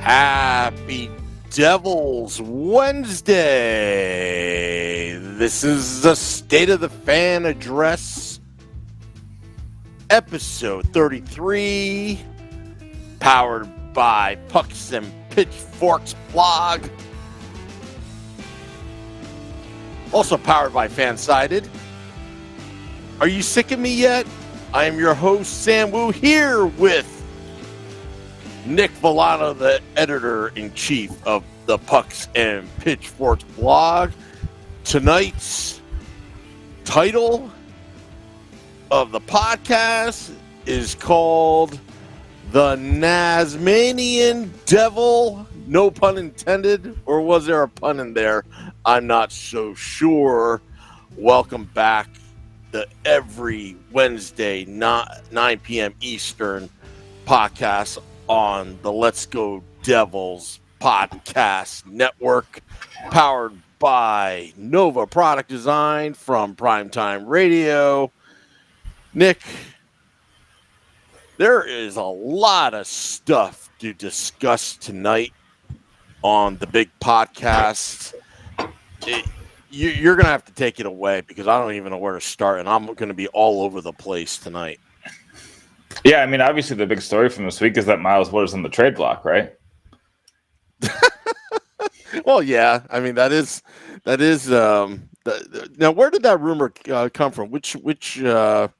Happy Devil's Wednesday. This is the State of the Fan Address, episode 33, powered by Pucks and Pitchforks blog. Also powered by Fansided. Are you sick of me yet? I am your host, Sam Wu, here with Nick Villano, the editor-in-chief of the Pucks and Pitchforks blog. Tonight's title of the podcast is called The Nasmanian Devil. No pun intended, or was there a pun in there? I'm not so sure. Welcome back to every Wednesday, 9 p.m. Eastern podcast on the Let's Go Devils podcast network, powered by Nova Product Design from Primetime Radio. Nick, there is a lot of stuff to discuss tonight on the big podcast. You're going to have to take it away because I don't even know where to start, and I'm going to be all over the place tonight. Yeah, I mean, obviously the big story from this week is that Miles Wood is on the trade block, right? Well, yeah. I mean, that is. Now, where did that rumor come from? Which? I'm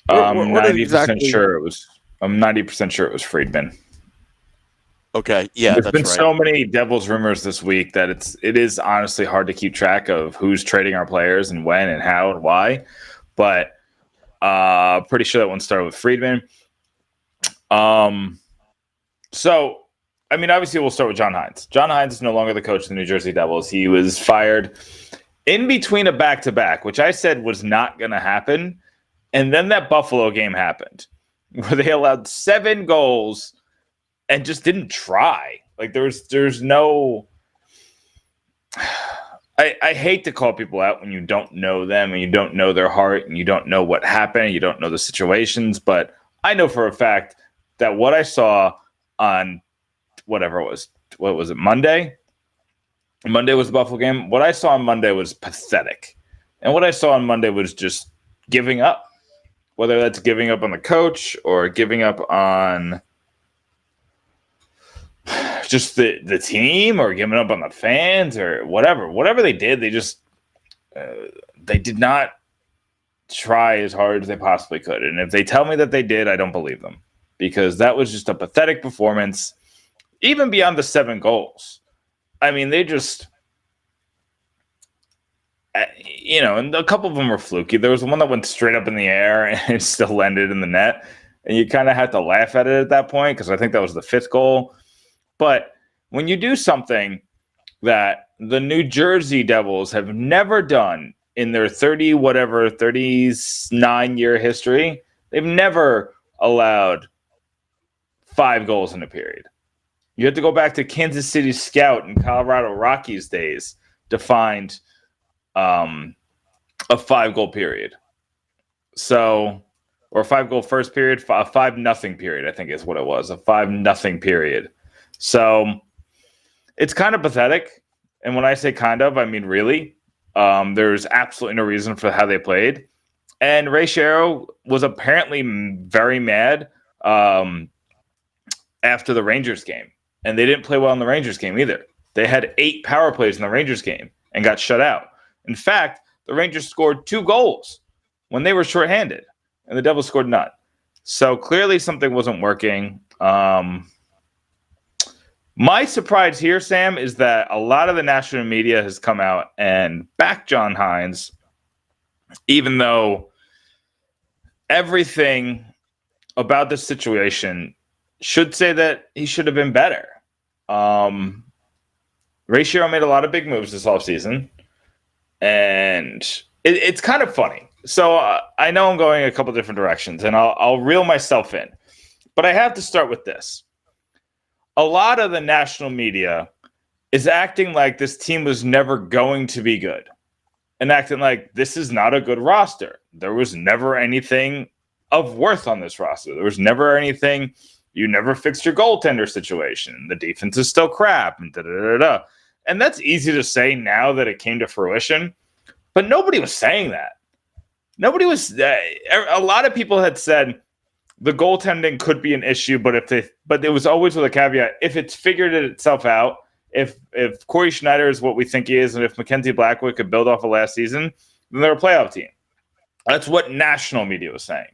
90% sure it was. I'm 90% sure it was Friedman. Okay, yeah, there's been so many Devils rumors this week that it is honestly hard to keep track of who's trading our players and when and how and why, but pretty sure that one started with Friedman. So, I mean, obviously we'll start with John Hynes. John Hynes is no longer the coach of the New Jersey Devils. He was fired in between a back-to-back, which I said was not going to happen, and then that Buffalo game happened where they allowed 7 goals and just didn't try. Like there's no. I hate to call people out when you don't know them and you don't know their heart and you don't know what happened, you don't know the situations. But I know for a fact that what I saw on whatever it was, what was it, Monday? Monday was the Buffalo game. What I saw on Monday was pathetic, and what I saw on Monday was just giving up. Whether that's giving up on the coach or giving up on just the team or giving up on the fans or whatever they did, they just they did not try as hard as they possibly could. And if they tell me that they did, I don't believe them, because that was just a pathetic performance, even beyond the 7 goals. I mean, they just, and a couple of them were fluky. There was one that went straight up in the air and it still landed in the net, and you kind of had to laugh at it at that point because I think that was the 5th goal. But when you do something that the New Jersey Devils have never done in their 39-year history, they've never allowed 5 goals in a period. You have to go back to Kansas City Scout and Colorado Rockies days to find a 5-goal period. So, or a 5-goal first period, a 5-0 period, I think is what it was, a 5-0 period. So it's kind of pathetic. And when I say kind of, I mean really. There's absolutely no reason for how they played. And Ray Shero was apparently very mad after the Rangers game. And they didn't play well in the Rangers game either. They had 8 power plays in the Rangers game and got shut out. In fact, the Rangers scored 2 goals when they were shorthanded, and the Devils scored none. So clearly something wasn't working. My surprise here, Sam, is that a lot of the national media has come out and backed John Hynes, even though everything about this situation should say that he should have been better. Ray Shero made a lot of big moves this offseason, and it's kind of funny. So I know I'm going a couple different directions, and I'll reel myself in. But I have to start with this. A lot of the national media is acting like this team was never going to be good and acting like this is not a good roster. There was never anything of worth on this roster. There was never anything You never fixed your goaltender situation. The defense is still crap. And da-da-da-da. And that's easy to say now that it came to fruition. But nobody was saying that. Nobody was. A lot of people had said the goaltending could be an issue, but it was always with a caveat: if it's figured itself out, if Corey Schneider is what we think he is, and if Mackenzie Blackwood could build off of last season, then they're a playoff team. That's what national media was saying.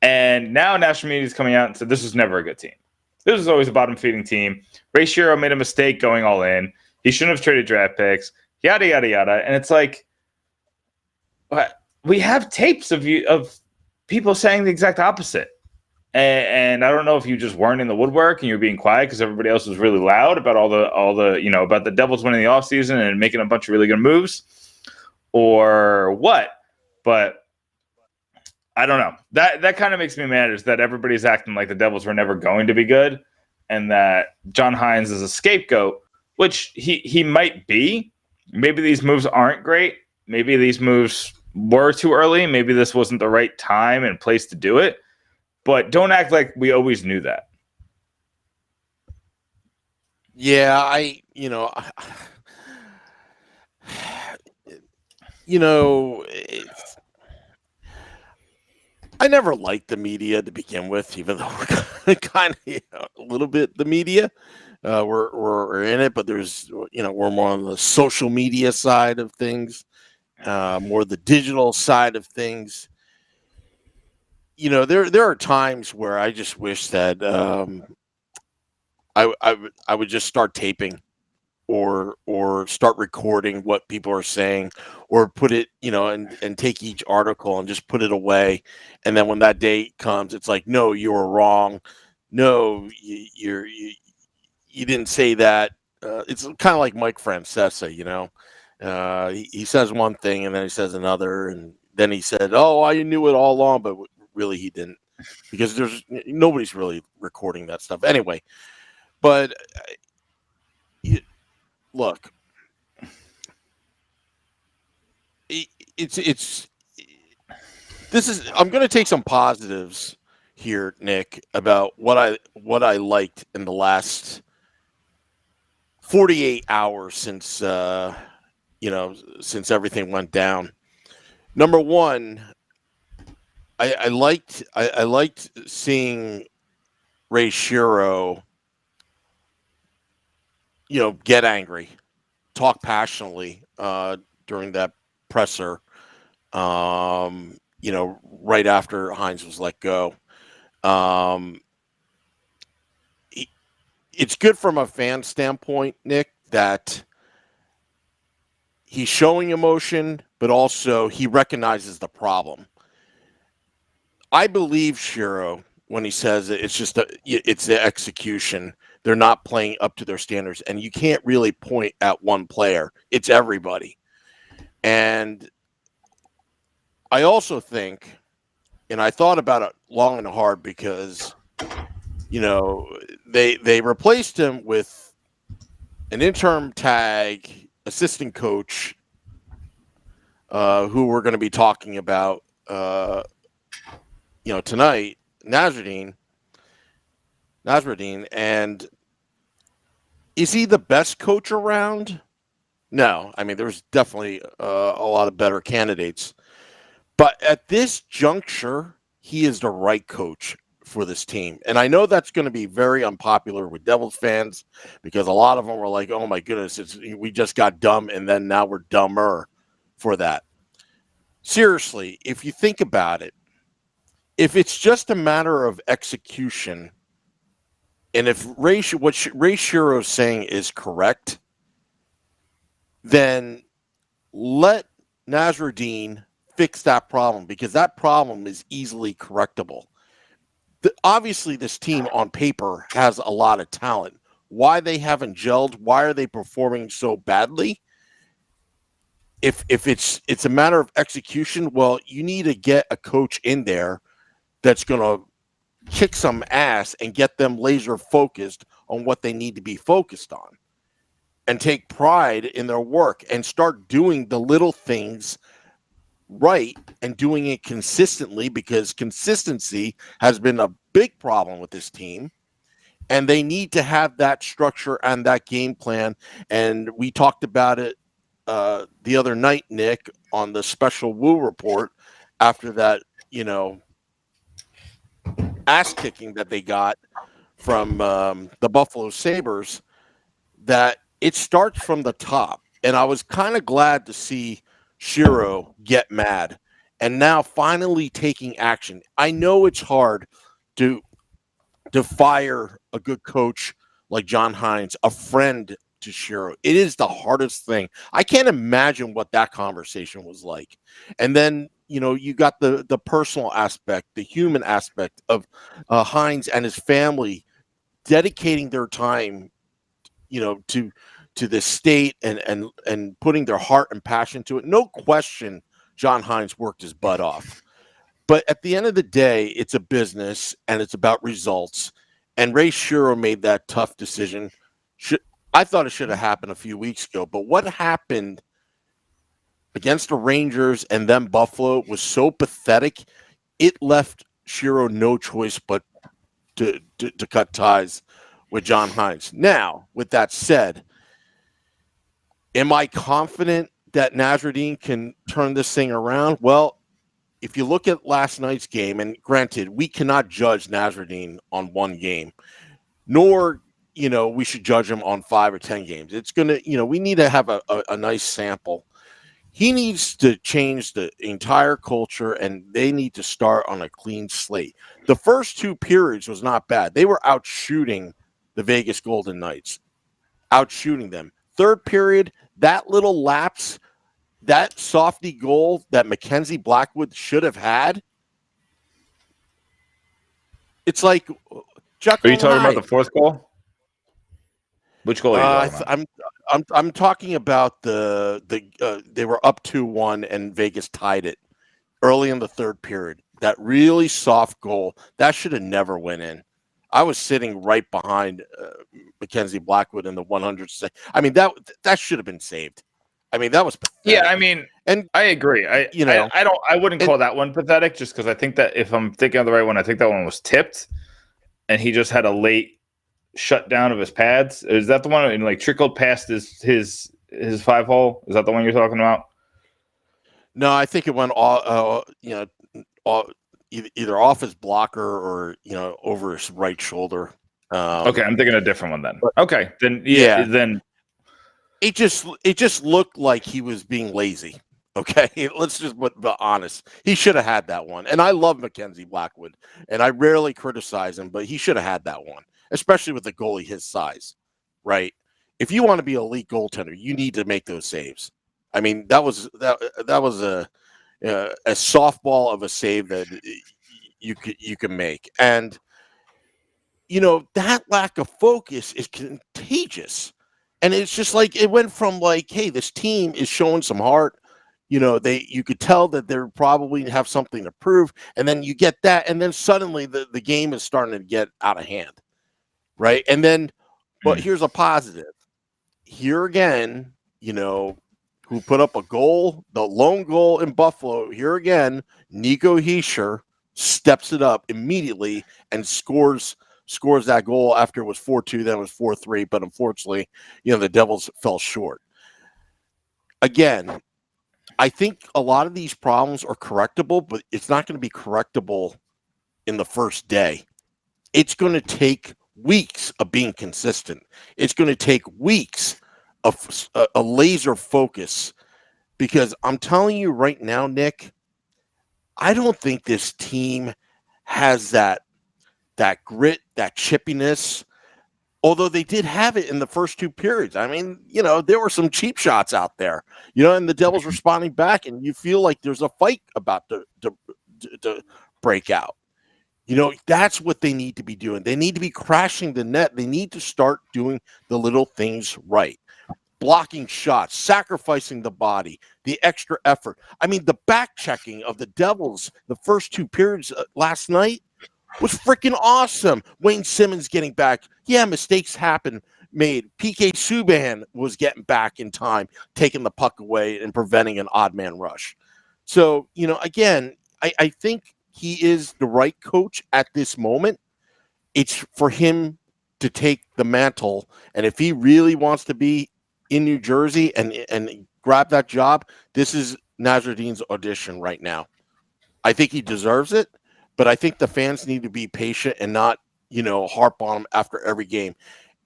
And now national media is coming out and said this was never a good team. This was always a bottom-feeding team. Ray Shero made a mistake going all in. He shouldn't have traded draft picks. Yada yada yada. And it's like, we have tapes of people saying the exact opposite. And I don't know if you just weren't in the woodwork and you're being quiet because everybody else was really loud about all the about the Devils winning the offseason and making a bunch of really good moves, or what. But I don't know. That kind of makes me mad, is that everybody's acting like the Devils were never going to be good, and that John Hynes is a scapegoat, which he might be. Maybe these moves aren't great. Maybe these moves were too early. Maybe this wasn't the right time and place to do it. But don't act like we always knew that. Yeah, I never liked the media to begin with, even though we're kind of a little bit the media. We're in it, but there's we're more on the social media side of things, more the digital side of things. There are times where I just wish that I would just start taping or start recording what people are saying, or put it, and take each article and just put it away. And then when that day comes, it's like, no, you were wrong. No, you didn't say that. It's kind of like Mike Francesa, he says one thing and then he says another. And then he said, oh, I knew it all along, but really he didn't, because nobody's really recording that stuff anyway. But look, I'm going to take some positives here, Nick, about what I liked in the last 48 hours since since everything went down. Number one, I liked seeing Ray Shero, get angry, talk passionately during that presser, right after Hynes was let go. It's good from a fan standpoint, Nick, that he's showing emotion, but also he recognizes the problem. I believe Shero when he says it's the execution. They're not playing up to their standards, and you can't really point at one player. It's everybody. And I also think, and I thought about it long and hard, because, they replaced him with an interim tag assistant coach, who we're going to be talking about, tonight, Nasreddine. And is he the best coach around? No. I mean, there's definitely a lot of better candidates. But at this juncture, he is the right coach for this team. And I know that's going to be very unpopular with Devils fans, because a lot of them were like, oh, my goodness, we just got dumb, and then now we're dumber for that. Seriously, if you think about it, if it's just a matter of execution, and if what Ray Shero is saying is correct, then let Nasreddine fix that problem, because that problem is easily correctable. Obviously, this team on paper has a lot of talent. Why they haven't gelled? Why are they performing so badly? If it's a matter of execution, well, you need to get a coach in there that's going to kick some ass and get them laser focused on what they need to be focused on, and take pride in their work and start doing the little things right and doing it consistently, because consistency has been a big problem with this team. And they need to have that structure and that game plan. And we talked about it the other night, Nick, on the special Woo report after that, ass kicking that they got from the Buffalo Sabres, that it starts from the top. And I was kind of glad to see Shiro get mad and now finally taking action. I know it's hard to fire a good coach like John Hynes, a friend to Shiro. It is the hardest thing. I can't imagine what that conversation was like. And then, you got the personal aspect, the human aspect of Hynes and his family dedicating their time, to the state and putting their heart and passion to it. No question, John Hynes worked his butt off. But at the end of the day, it's a business and it's about results. And Ray Shero made that tough decision. I thought it should have happened a few weeks ago. But what happened against the Rangers and then Buffalo was so pathetic. It left Shero no choice but to cut ties with John Hynes. Now, with that said, am I confident that Nasreddine can turn this thing around? Well, if you look at last night's game, and granted, we cannot judge Nasreddine on one game, nor, we should judge him on 5 or 10 games. It's going to, we need to have a nice sample. He needs to change the entire culture, and they need to start on a clean slate. The first 2 periods was not bad. They were out shooting the Vegas Golden Knights, out shooting them. Third period, that little lapse, that softy goal that Mackenzie Blackwood should have had. It's like Are you talking about the fourth goal? Which goal are you talking about? I'm talking about they were up 2-1 and Vegas tied it early in the third period. That really soft goal that should have never went in. I was sitting right behind Mackenzie Blackwood in the 100th. I mean, that should have been saved. I mean, that was pathetic. Yeah, I mean, and I agree. I wouldn't call that one pathetic, just because I think that if I'm thinking of the right one, I think that one was tipped, and he just had a late shutdown of his pads. Is that the one and trickled past his 5-hole? Is that the one you're talking about? No, I think it went either off his blocker or over his right shoulder. Okay, I'm thinking a different one then. Okay, then then it just looked like he was being lazy. Okay, let's just be honest. He should have had that one. And I love Mackenzie Blackwood, and I rarely criticize him, but he should have had that one, especially with a goalie his size, right? If you want to be an elite goaltender, you need to make those saves. I mean, that was a softball of a save that you can make. And that lack of focus is contagious. And it's just like it went from hey, this team is showing some heart. You could tell that they probably have something to prove, and then you get that, and then suddenly the game is starting to get out of hand, right? And then, but here's a positive. Here again, who put up a goal, the lone goal in Buffalo. Here again, Nico Hischier steps it up immediately and scores that goal after it was 4-2, then it was 4-3, but unfortunately, the Devils fell short. Again, I think a lot of these problems are correctable, but it's not going to be correctable in the first day. It's going to take weeks of being consistent. It's going to take weeks of a laser focus, because I'm telling you right now, Nick, I don't think this team has that grit, that chippiness, although they did have it in the first 2 periods. I mean, there were some cheap shots out there, and the Devils responding back, and you feel like there's a fight about to break out. That's what they need to be doing. They need to be crashing the net. They need to start doing the little things right. Blocking shots, sacrificing the body, the extra effort. I mean, the back checking of the Devils the first 2 periods last night was freaking awesome. Wayne Simmons getting back. Yeah, mistakes happen made. PK Subban was getting back in time, taking the puck away and preventing an odd man rush. So, again, I think he is the right coach at this moment. It's for him to take the mantle. And if he really wants to be in New Jersey and grab that job, this is Nasreddine's audition right now. I think he deserves it, but I think the fans need to be patient and not, harp on him after every game.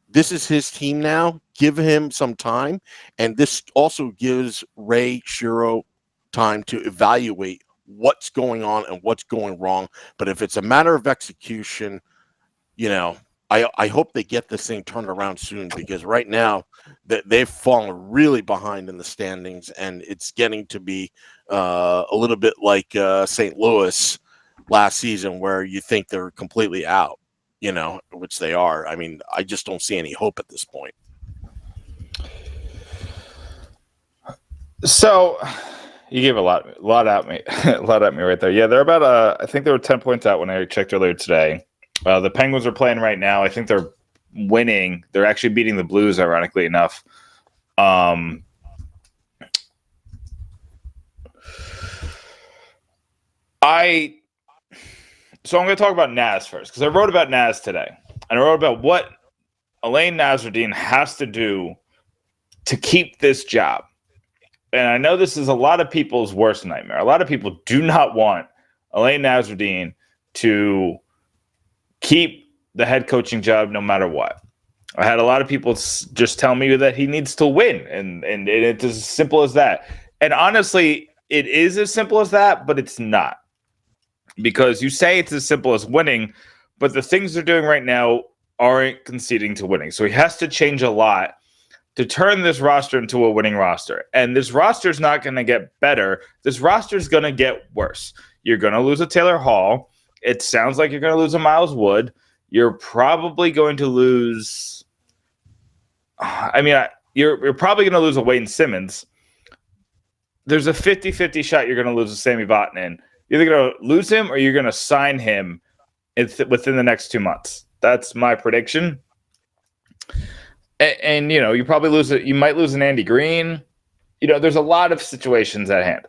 This is his team now. Give him some time. And this also gives Ray Shiro time to evaluate what's going on and what's going wrong. But if it's a matter of execution, I hope they get this thing turned around soon, because right now they've fallen really behind in the standings, and it's getting to be a little bit like St. Louis last season, where you think they're completely out, which they are. I mean, I just don't see any hope at this point. So you gave a lot at me, a lot at me right there. Yeah, they're about I think they were 10 points out when I checked earlier today. The Penguins are playing right now. I think they're winning. They're actually beating the Blues, ironically enough. So I'm going to talk about Nas first, because I wrote about Nas today. And I wrote about what Alain Nasreddine has to do to keep this job. And I know this is a lot of people's worst nightmare. A lot of people do not want Alain Nasreddine to keep the head coaching job no matter what. I had a lot of people just tell me that he needs to win, and it's as simple as that. And honestly, it is as simple as that, but it's not. Because you say it's as simple as winning, but the things they're doing right now aren't conceding to winning. So he has to change a lot to turn this roster into a winning roster. And this roster is not going to get better. This roster is going to get worse. You're going to lose a Taylor Hall. It sounds like you're going to lose a Miles Wood. You're probably going to lose. You're probably going to lose a Wayne Simmons. There's a 50-50 shot you're going to lose a Sammy Vatanen. You're either going to lose him or you're going to sign him within the next 2 months. That's my prediction. And you probably lose it. You might lose an Andy Green. There's a lot of situations at hand.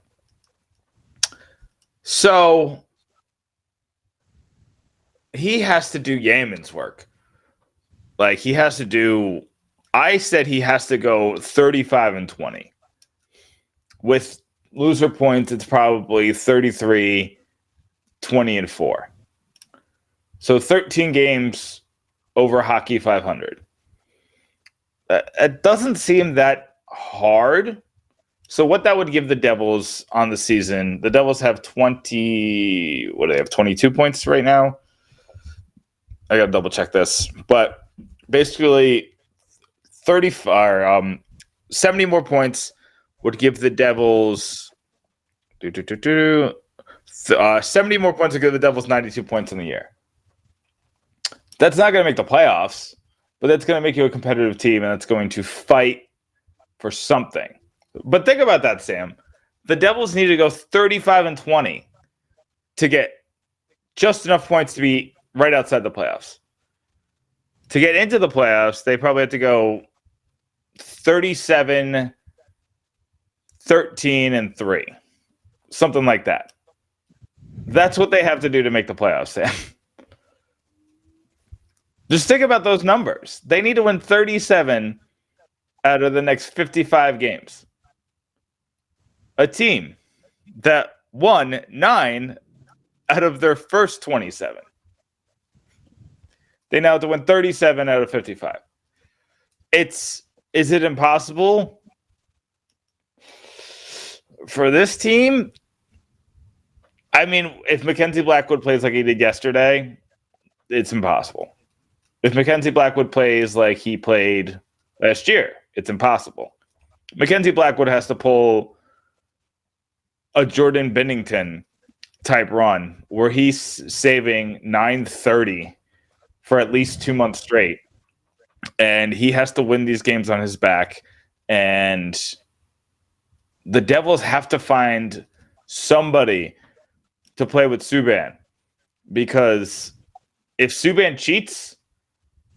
So he has to do Yemen's work. Like, he has to do. I said he has to go 35-20. With loser points, it's probably 33-20-4. So 13 games over hockey 500. It doesn't seem that hard. So what that would give the Devils on the season, the Devils have 22 points right now. I got to double check this. But basically 70 more points would give the Devils 70 more points would give the Devils 92 points in the year. That's not going to make the playoffs, but that's going to make you a competitive team, and that's going to fight for something. But think about that, Sam. The Devils need to go 35-20 to get just enough points to be right outside the playoffs. To get into the playoffs, they probably have to go 37-13-3. Something like that. That's what they have to do to make the playoffs, Sam. Just think about those numbers. They need to win 37 out of the next 55 games. A team that won 9 out of their first 27. They now have to win 37 out of 55. Is it impossible for this team? I mean, if Mackenzie Blackwood plays like he did yesterday, it's impossible. If Mackenzie Blackwood plays like he played last year, it's impossible. Mackenzie Blackwood has to pull a Jordan Binnington type run where he's saving .930 for at least 2 months straight. And he has to win these games on his back. And the Devils have to find somebody to play with Subban. Because if Subban cheats,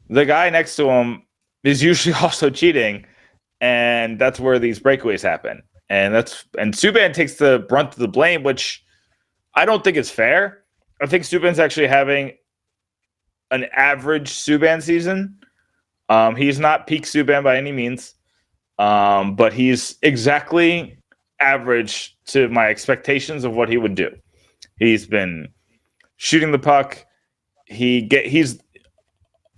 the guy next to him is usually also cheating. And that's where these breakaways happen. And Subban takes the brunt of the blame, which I don't think is fair. I think Subban's actually having an average Subban season. He's not peak Subban by any means, but he's exactly average to my expectations of what he would do. He's been shooting the puck. He's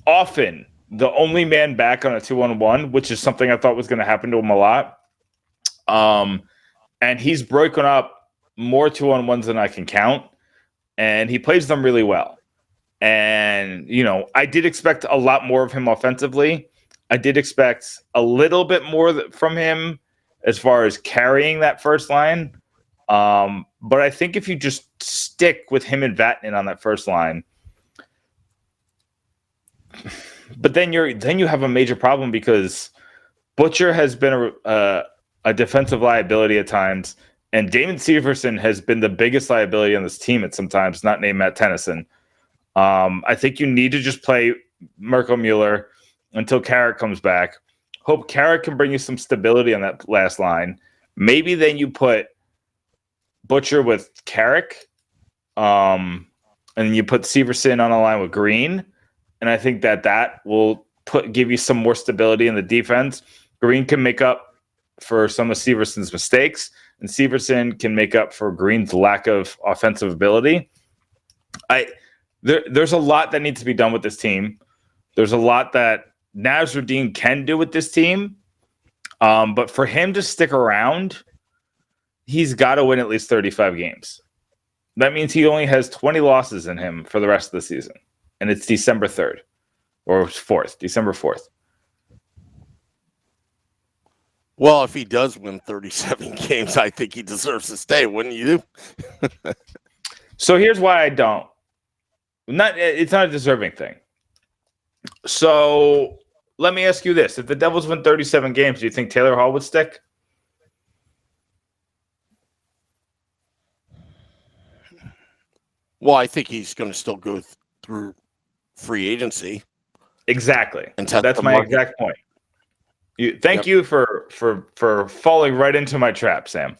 often the only man back on a 2-on-1, which is something I thought was going to happen to him a lot. And he's broken up more 2-on-1s than I can count, and he plays them really well. And, I did expect a lot more of him offensively. I did expect a little bit more from him as far as carrying that first line. But I think if you just stick with him and Vatanen on that first line, but then you have a major problem because Butcher has been a defensive liability at times, and Damon Severson has been the biggest liability on this team at sometimes, not named Matt Tennyson. I think you need to just play Mirko Mueller until Carrick comes back. Hope Carrick can bring you some stability on that last line. Maybe then you put Butcher with Carrick, and you put Severson on a line with Green, and I think that will give you some more stability in the defense. Green can make up for some of Severson's mistakes, and Severson can make up for Green's lack of offensive ability. There's a lot that needs to be done with this team. There's a lot that Nasreddine can do with this team. But for him to stick around, he's got to win at least 35 games. That means he only has 20 losses in him for the rest of the season. And it's December 3rd or 4th, December 4th. Well, if he does win 37 games, I think he deserves to stay, wouldn't you? So here's why I don't. It's not a deserving thing. So let me ask you this. If the Devils win 37 games, do you think Taylor Hall would stick? Well, I think he's going to still go through free agency. Exactly. And that's my exact point. Thank you for falling right into my trap, Sam.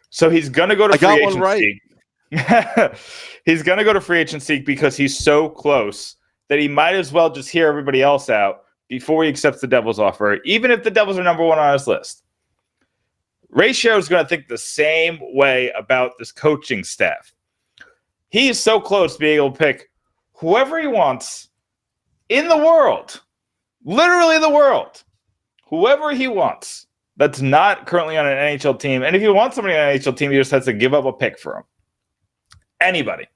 So he's going to go to free agency. I got one right. He's going to go to free agency because he's so close that he might as well just hear everybody else out before he accepts the Devils offer, even if the Devils are number one on his list. Ray Shero is going to think the same way about this coaching staff. He is so close to being able to pick whoever he wants in the world, literally the world, whoever he wants that's not currently on an NHL team. And if he wants somebody on an NHL team, he just has to give up a pick for him. Anybody.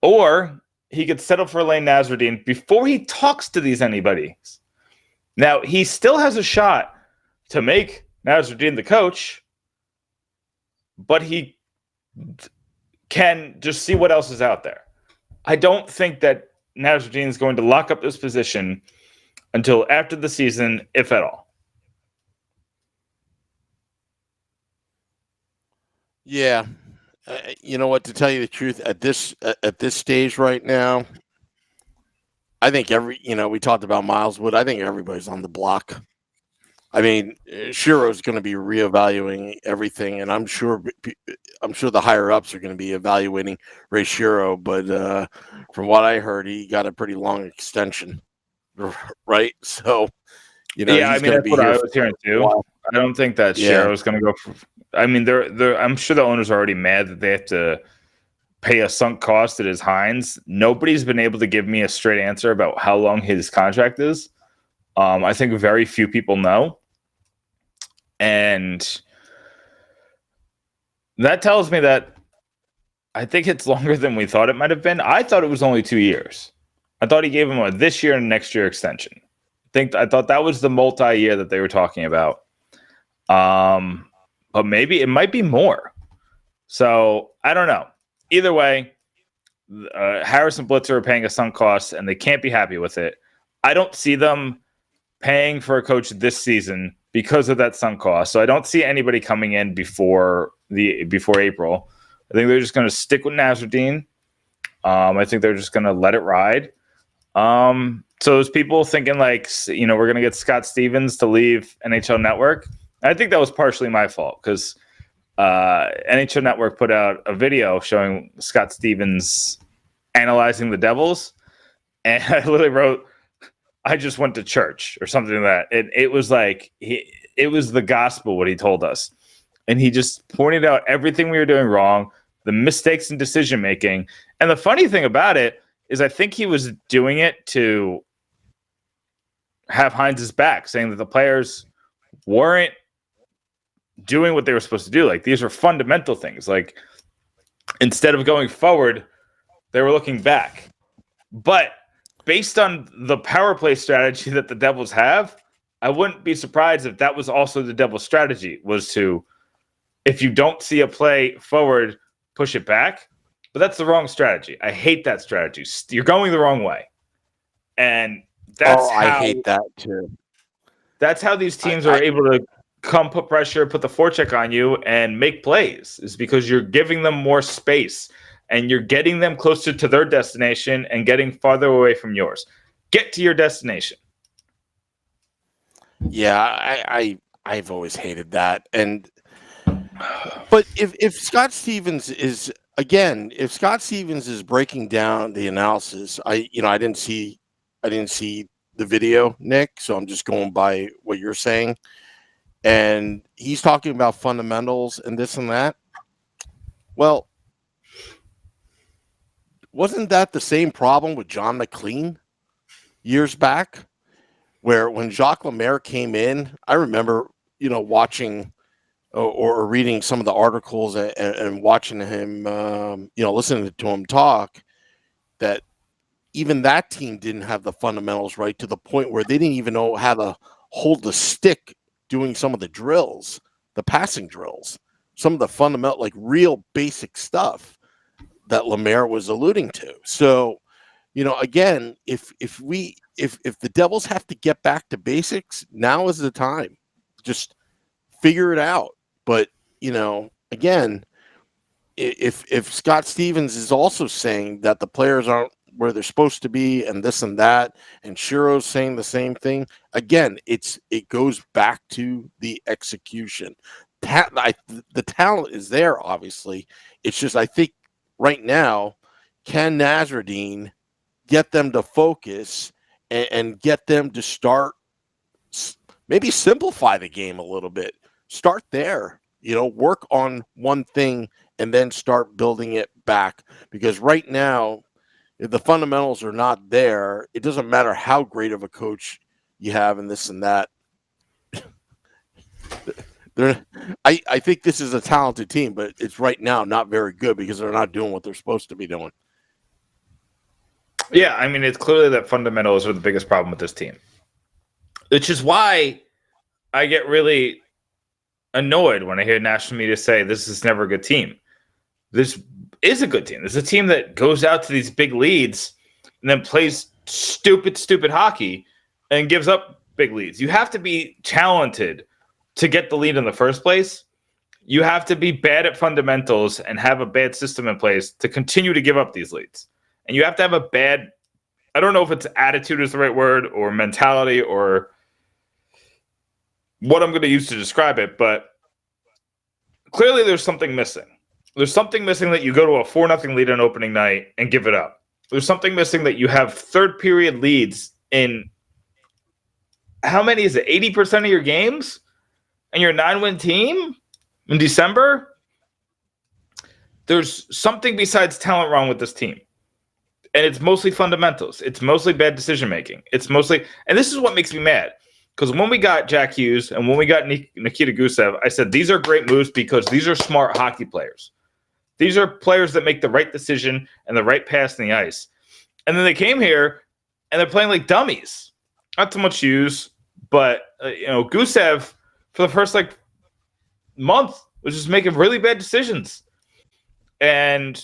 Or he could settle for Alain Nasreddine before he talks to these anybodies. Now, he still has a shot to make Nasreddine the coach, but he can just see what else is out there. I don't think that Nasreddine is going to lock up this position until after the season, if at all. Yeah. You know what, to tell you the truth, at this stage right now, I think we talked about Miles Wood. I think everybody's on the block. I mean, Shero's going to be reevaluating everything, and I'm sure the higher ups are going to be evaluating Ray Shero. But from what I heard, he got a pretty long extension, right? So, yeah, I mean, that's what I was hearing too. I don't think that Shero's going to go for. I mean, I'm sure the owners are already mad that they have to pay a sunk cost that is Hynes. Nobody's been able to give me a straight answer about how long his contract is. I think very few people know. And that tells me that I think it's longer than we thought it might have been. I thought it was only 2 years. I thought he gave him a this year and next year extension. I thought that was the multi-year that they were talking about. But maybe it might be more. So I don't know. Either way, Harris and Blitzer are paying a sunk cost, and they can't be happy with it. I don't see them paying for a coach this season because of that sunk cost. So I don't see anybody coming in before April. I think they're just going to stick with Nasreddine. I think they're just going to let it ride. So those people thinking like, we're going to get Scott Stevens to leave NHL Network. I think that was partially my fault because NHL Network put out a video showing Scott Stevens analyzing the Devils, and I literally wrote, "I just went to church" or something like that. It was like it was the gospel what he told us, and he just pointed out everything we were doing wrong, the mistakes in decision making, and the funny thing about it is I think he was doing it to have Hynes' back, saying that the players weren't doing what they were supposed to do. Like, these are fundamental things. Like, instead of going forward, they were looking back. But based on the power play strategy that the Devils have, I wouldn't be surprised if that was also the Devils' strategy, was to, if you don't see a play forward, push it back. But that's the wrong strategy. I hate that strategy. You're going the wrong way. And that's how I hate that too. That's how these teams are able to come put pressure, put the forecheck on you, and make plays, is because you're giving them more space and you're getting them closer to their destination and getting farther away from yours. Get to your destination. Yeah, I've always hated that. But if Scott Stevens is breaking down the analysis, I didn't see the video, Nick, so I'm just going by what you're saying. And he's talking about fundamentals and this and that. Well, wasn't that the same problem with John McLean years back? Where when Jacques Lemaire came in, I remember, watching or reading some of the articles and watching him, listening to him talk, that even that team didn't have the fundamentals right, to the point where they didn't even know how to hold the stick doing some of the drills, the passing drills, some of the fundamental, like real basic stuff that Lemaire was alluding to. So, again, if the Devils have to get back to basics, now is the time. Just figure it out. But, again, if Scott Stevens is also saying that the players aren't where they're supposed to be and this and that, and Shiro's saying the same thing, again, it goes back to the execution. The talent is there, obviously. It's just, I think right now, can Nasreddine get them to focus and get them to start, maybe simplify the game a little bit. Start there, work on one thing and then start building it back. Because right now, if the fundamentals are not there, it doesn't matter how great of a coach you have and this and that. I think this is a talented team, but it's right now not very good because they're not doing what they're supposed to be doing. Yeah, I mean, it's clearly that fundamentals are the biggest problem with this team, which is why I get really annoyed when I hear national media say this is never a good team. This is a good team. This is a team that goes out to these big leads and then plays stupid hockey and gives up big leads. You have to be talented to get the lead in the first place. You have to be bad at fundamentals and have a bad system in place to continue to give up these leads. And you have to have a bad, I don't know if it's attitude is the right word, or mentality, or what I'm going to use to describe it, but clearly there's something missing. There's something missing that you go to a 4-0 lead on opening night and give it up. There's something missing that you have third period leads in, how many is it, 80% of your games? And you're a 9-win team in December? There's something besides talent wrong with this team. And it's mostly fundamentals. It's mostly bad decision-making. It's mostly, and this is what makes me mad. Because when we got Jack Hughes and when we got Nikita Gusev, I said, these are great moves because these are smart hockey players. These are players that make the right decision and the right pass in the ice. And then they came here and they're playing like dummies. Not too much Hughes, but Gusev for the first month was just making really bad decisions. And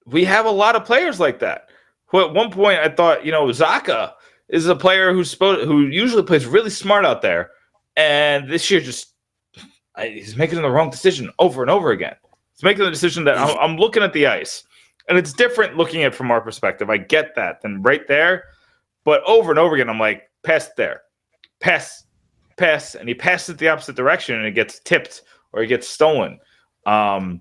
we have a lot of players like that. Who at one point I thought, Zacha is a player who usually plays really smart out there, and this year he's making the wrong decision over and over again. He's making the decision that I'm looking at the ice, and it's different looking at it from our perspective. I get that than right there, but over and over again, I'm like, pass there, pass pass and he passes the opposite direction and it gets tipped or it gets stolen. Miles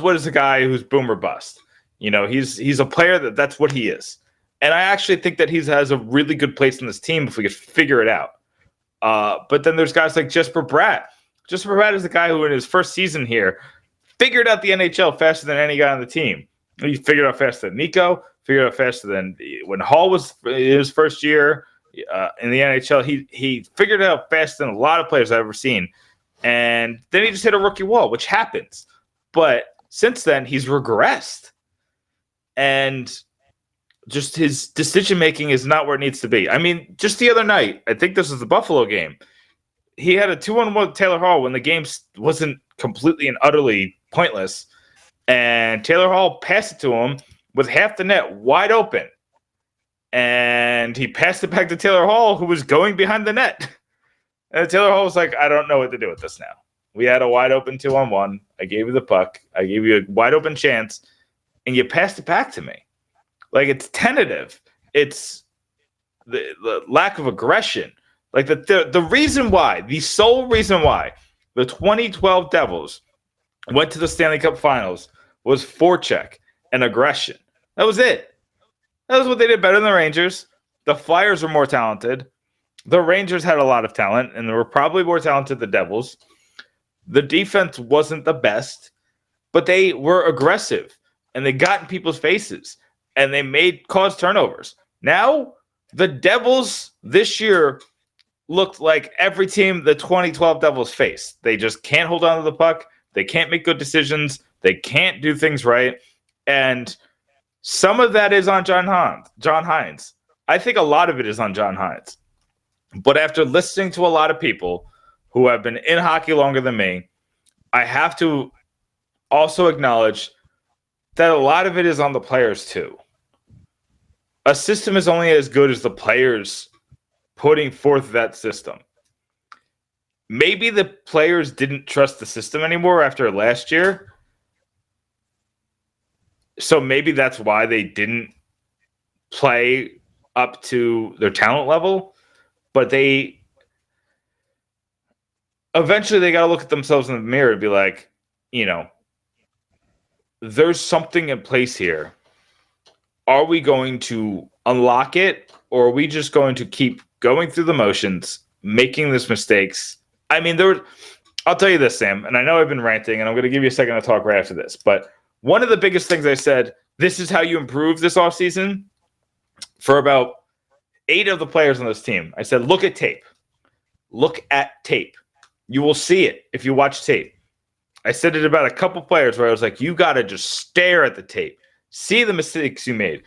Wood is a guy who's boom or bust. He's a player that's what he is. And I actually think that he has a really good place in this team if we could figure it out. But then there's guys like Jesper Bratt. Jesper Bratt is the guy who in his first season here figured out the NHL faster than any guy on the team. He figured out faster than Nico, figured out faster than when Hall was in his first year in the NHL. He figured it out faster than a lot of players I've ever seen. And then he just hit a rookie wall, which happens. But since then, he's regressed. And just his decision-making is not where it needs to be. I mean, just the other night, I think this was the Buffalo game, he had a 2-on-1 with Taylor Hall when the game wasn't completely and utterly pointless. And Taylor Hall passed it to him with half the net wide open. And he passed it back to Taylor Hall, who was going behind the net. And Taylor Hall was like, I don't know what to do with this now. We had a wide open 2-on-1. I gave you the puck. I gave you a wide open chance. And you passed it back to me. Like, it's tentative. It's the lack of aggression. Like, the reason why, the sole reason why the 2012 Devils went to the Stanley Cup Finals was forecheck and aggression. That was it. That was what they did better than the Rangers. The Flyers were more talented. The Rangers had a lot of talent, and they were probably more talented than the Devils. The defense wasn't the best, but they were aggressive, and they got in people's faces, and they caused turnovers. Now, the Devils this year looked like every team the 2012 Devils faced. They just can't hold on to the puck. They can't make good decisions. They can't do things right. And some of that is on John Hynes. I think a lot of it is on John Hynes. But after listening to a lot of people who have been in hockey longer than me, I have to also acknowledge that a lot of it is on the players too. A system is only as good as the players putting forth that system. Maybe the players didn't trust the system anymore after last year. So maybe that's why they didn't play up to their talent level. But eventually they got to look at themselves in the mirror and be like, there's something in place here. Are we going to unlock it, or are we just going to keep going through the motions, making these mistakes? I mean, I'll tell you this, Sam, and I know I've been ranting, and I'm going to give you a second to talk right after this, but one of the biggest things I said, this is how you improve this offseason, for about 8 of the players on this team. I said, look at tape. Look at tape. You will see it if you watch tape. I said it about a couple players where I was like, you got to just stare at the tape. See the mistakes you made.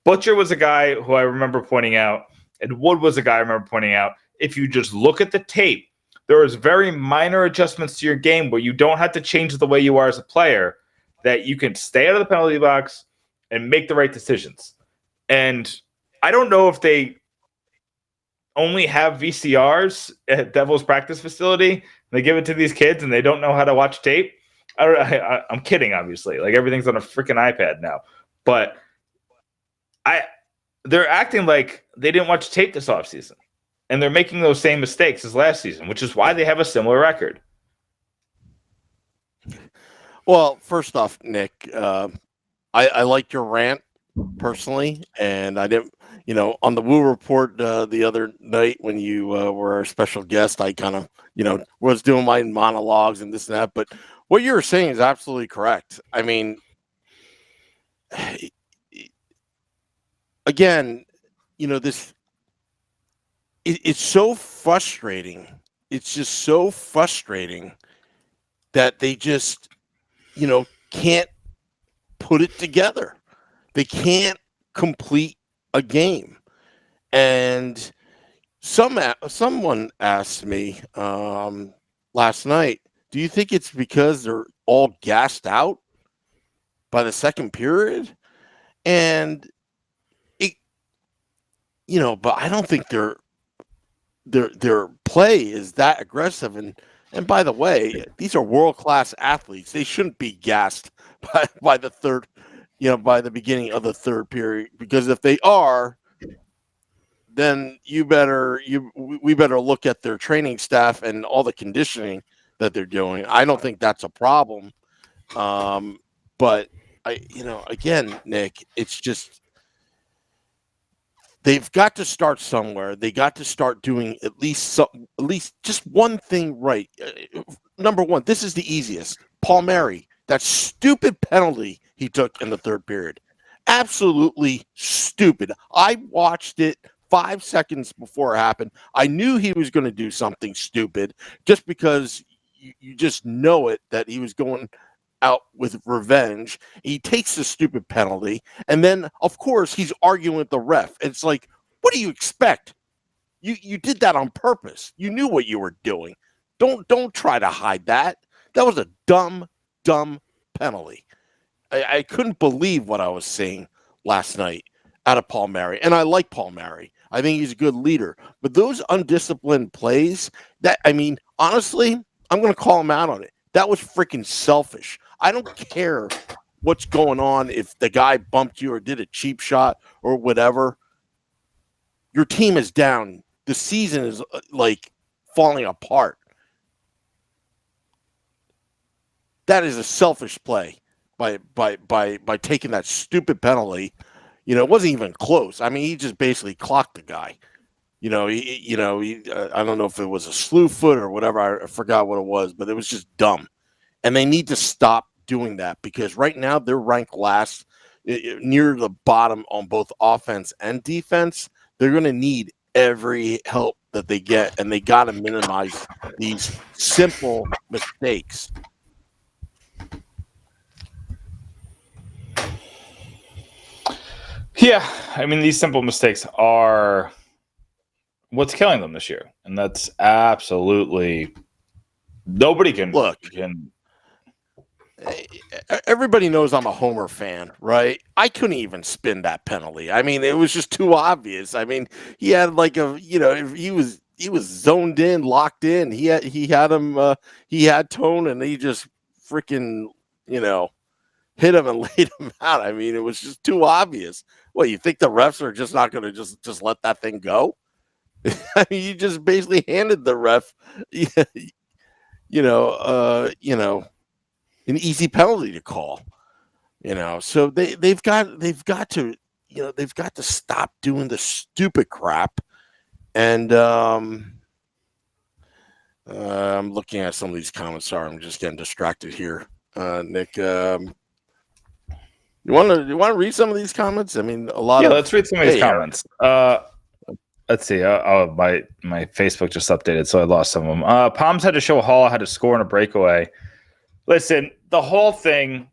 Butcher was a guy who I remember pointing out, and Wood was a guy I remember pointing out. If you just look at the tape, there is very minor adjustments to your game where you don't have to change the way you are as a player, that you can stay out of the penalty box and make the right decisions. And I don't know if they only have VCRs at Devils practice facility. They give it to these kids and they don't know how to watch tape. I'm kidding, obviously. Like, everything's on a freaking iPad now. But they're acting like they didn't watch tape this offseason. And they're making those same mistakes as last season, which is why they have a similar record. Well, first off, Nick, I like your rant personally, and I didn't, on the Woo Report the other night when you were our special guest, I kind of, was doing my monologues and this and that, but what you were saying is absolutely correct. I mean, again, it's so frustrating. It's just so frustrating that they just, can't put it together. They can't complete a game. And someone asked me last night, do you think it's because they're all gassed out by the second period? And but I don't think their play is that aggressive. And by the way, these are world-class athletes. They shouldn't be gassed by the third, by the beginning of the third period, because if they are, then we better look at their training staff and all the conditioning that they're doing. I don't think that's a problem. But again, Nick, it's just they've got to start somewhere. They got to start doing at least just one thing right. Number one, this is the easiest. Palmieri, that stupid penalty he took in the third period. Absolutely stupid. I watched it 5 seconds before it happened. I knew he was going to do something stupid just because you just know it, that he was going out with revenge. He takes the stupid penalty, and then of course he's arguing with the ref. It's like, what do you expect? You did that on purpose. You knew what you were doing. Don't try to hide that. That was a dumb penalty. I couldn't believe what I was seeing last night out of Palmieri, and I like Palmieri. I think he's a good leader. But those undisciplined plays, honestly, I'm going to call him out on it. That was freaking selfish. I don't care what's going on if the guy bumped you or did a cheap shot or whatever. Your team is down. The season is falling apart. That is a selfish play by taking that stupid penalty. It wasn't even close. I mean, he just basically clocked the guy. I don't know if it was a slew foot or whatever. I forgot what it was, but it was just dumb. And they need to stop doing that, because right now they're ranked last, near the bottom on both offense and defense. They're going to need every help that they get, and they got to minimize these simple mistakes. Yeah, I mean, these simple mistakes are what's killing them this year, and that's absolutely nobody can look. Everybody knows I'm a Homer fan, right? I couldn't even spin that penalty. I mean, it was just too obvious. I mean, he had he was zoned in, locked in. He had him. He had tone, and he just freaking hit him and laid him out. I mean, it was just too obvious. What, you think the refs are just not going to just let that thing go? I mean, you just basically handed the ref, an easy penalty to call. So they've got to stop doing the stupid crap. And I'm looking at some of these comments. Sorry, I'm just getting distracted here. Nick, you want to read some of these comments? I mean, let's read some of these comments. Let's see. My Facebook just updated, so I lost some of them. Palms had to show Hall how to score in a breakaway. Listen, the whole thing,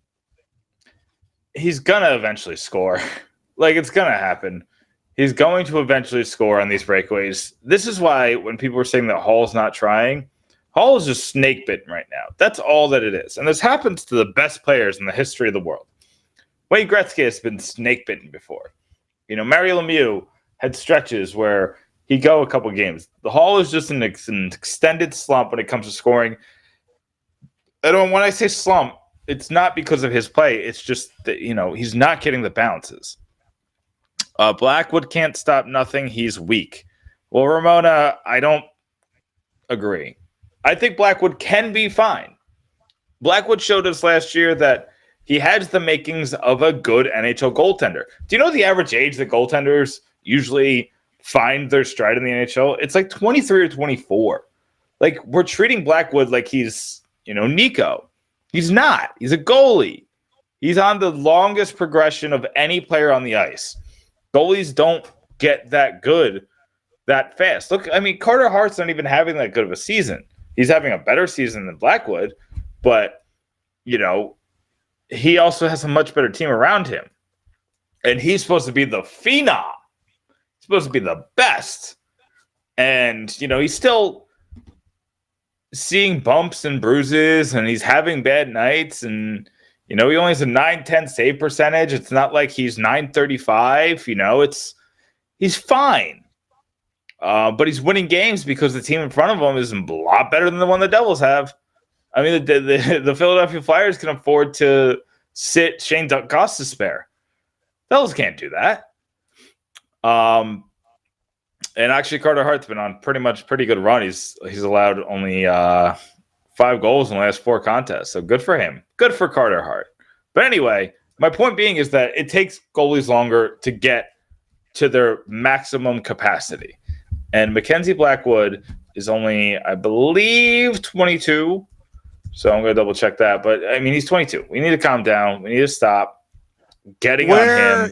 he's going to eventually score. It's going to happen. He's going to eventually score on these breakaways. This is why when people were saying that Hall's not trying, Hall is just snake bitten right now. That's all that it is. And this happens to the best players in the history of the world. Wayne Gretzky has been snake bitten before. Mario Lemieux had stretches where he'd go a couple games. The Hall is just an extended slump when it comes to scoring. When I say slump, it's not because of his play. It's just that, he's not getting the bounces. Blackwood can't stop nothing. He's weak. Well, Ramona, I don't agree. I think Blackwood can be fine. Blackwood showed us last year that he has the makings of a good NHL goaltender. Do you know the average age that goaltenders usually find their stride in the NHL? It's like 23 or 24. We're treating Blackwood like he's, Nico. He's not. He's a goalie. He's on the longest progression of any player on the ice. Goalies don't get that good that fast. Look, I mean, Carter Hart's not even having that good of a season. He's having a better season than Blackwood, but, he also has a much better team around him. And he's supposed to be the phenom. He's supposed to be the best. And, he's still seeing bumps and bruises, and he's having bad nights. And, he only has a 910 save percentage. It's not like he's 935. He's fine. But he's winning games because the team in front of him is a lot better than the one the Devils have. I mean, the Philadelphia Flyers can afford to sit Shane Gostisbehere. Devils can't do that. And actually, Carter Hart's been on pretty good run. He's allowed only 5 goals in the last 4 contests. So good for him. Good for Carter Hart. But anyway, my point being is that it takes goalies longer to get to their maximum capacity. And Mackenzie Blackwood is only, I believe, 22. So I'm going to double check that. But, I mean, he's 22. We need to calm down. We need to stop getting on him.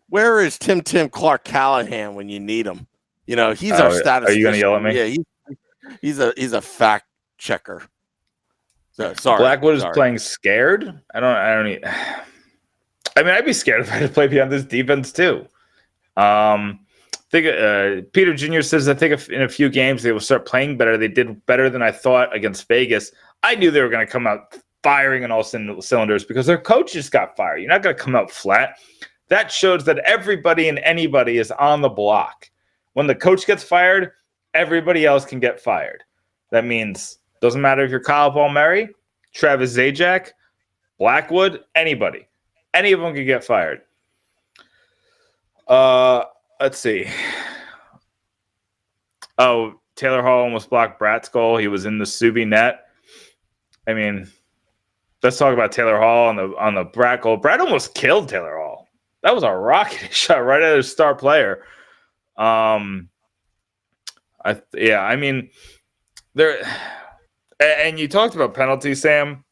Where is Tim Clark Callahan when you need him? You know, he's our statistician. Are you going to yell at me? Yeah, he's a fact checker. So, sorry. Blackwood is playing scared? I mean, I'd be scared if I had to play beyond this defense too. I think Peter Jr. says, I think in a few games they will start playing better. They did better than I thought against Vegas. I knew they were going to come out firing on all cylinders because their coach just got fired. You're not going to come out flat. That shows that everybody and anybody is on the block. When the coach gets fired, everybody else can get fired. That means doesn't matter if you're Kyle Palmieri, Travis Zajac, Blackwood, anybody. Any of them could get fired. Let's see. Oh, Taylor Hall almost blocked Bratt's goal. He was in the Subi net. I mean, let's talk about Taylor Hall on the Bratt goal. Bratt almost killed Taylor Hall. That was a rocket shot right at his star player. I mean, there. And you talked about penalties, Sam.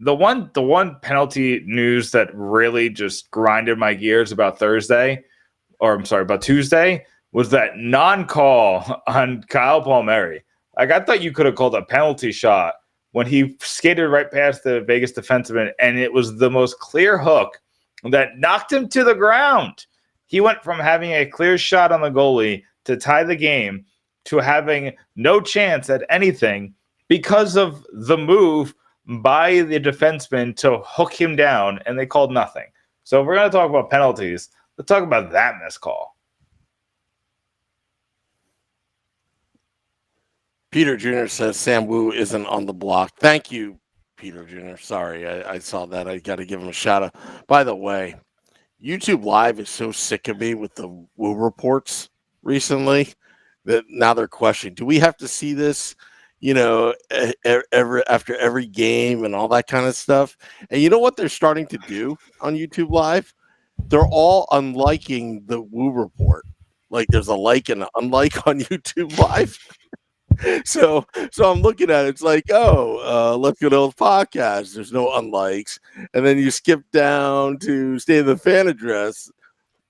The one penalty news that really just grinded my gears about Tuesday, was that non-call on Kyle Palmieri. Like, I thought you could have called a penalty shot when he skated right past the Vegas defenseman, and it was the most clear hook that knocked him to the ground. He went from having a clear shot on the goalie to tie the game to having no chance at anything because of the move by the defenseman to hook him down, and they called nothing. So if we're going to talk about penalties, let's talk about that missed call. Peter Jr. says Sam Wu isn't on the block. Thank you, Peter Jr. Sorry, I saw that. I got to give him a shout out. By the way, YouTube Live is so sick of me with the Wu reports recently that now they're questioning, do we have to see this, you know, after every game and all that kind of stuff? And you know what they're starting to do on YouTube Live? They're all unliking the Wu report. Like, there's a like and an unlike on YouTube Live. So I'm looking at it. It's like, let's go to the podcast. There's no unlikes. And then you skip down to State of the Fan address.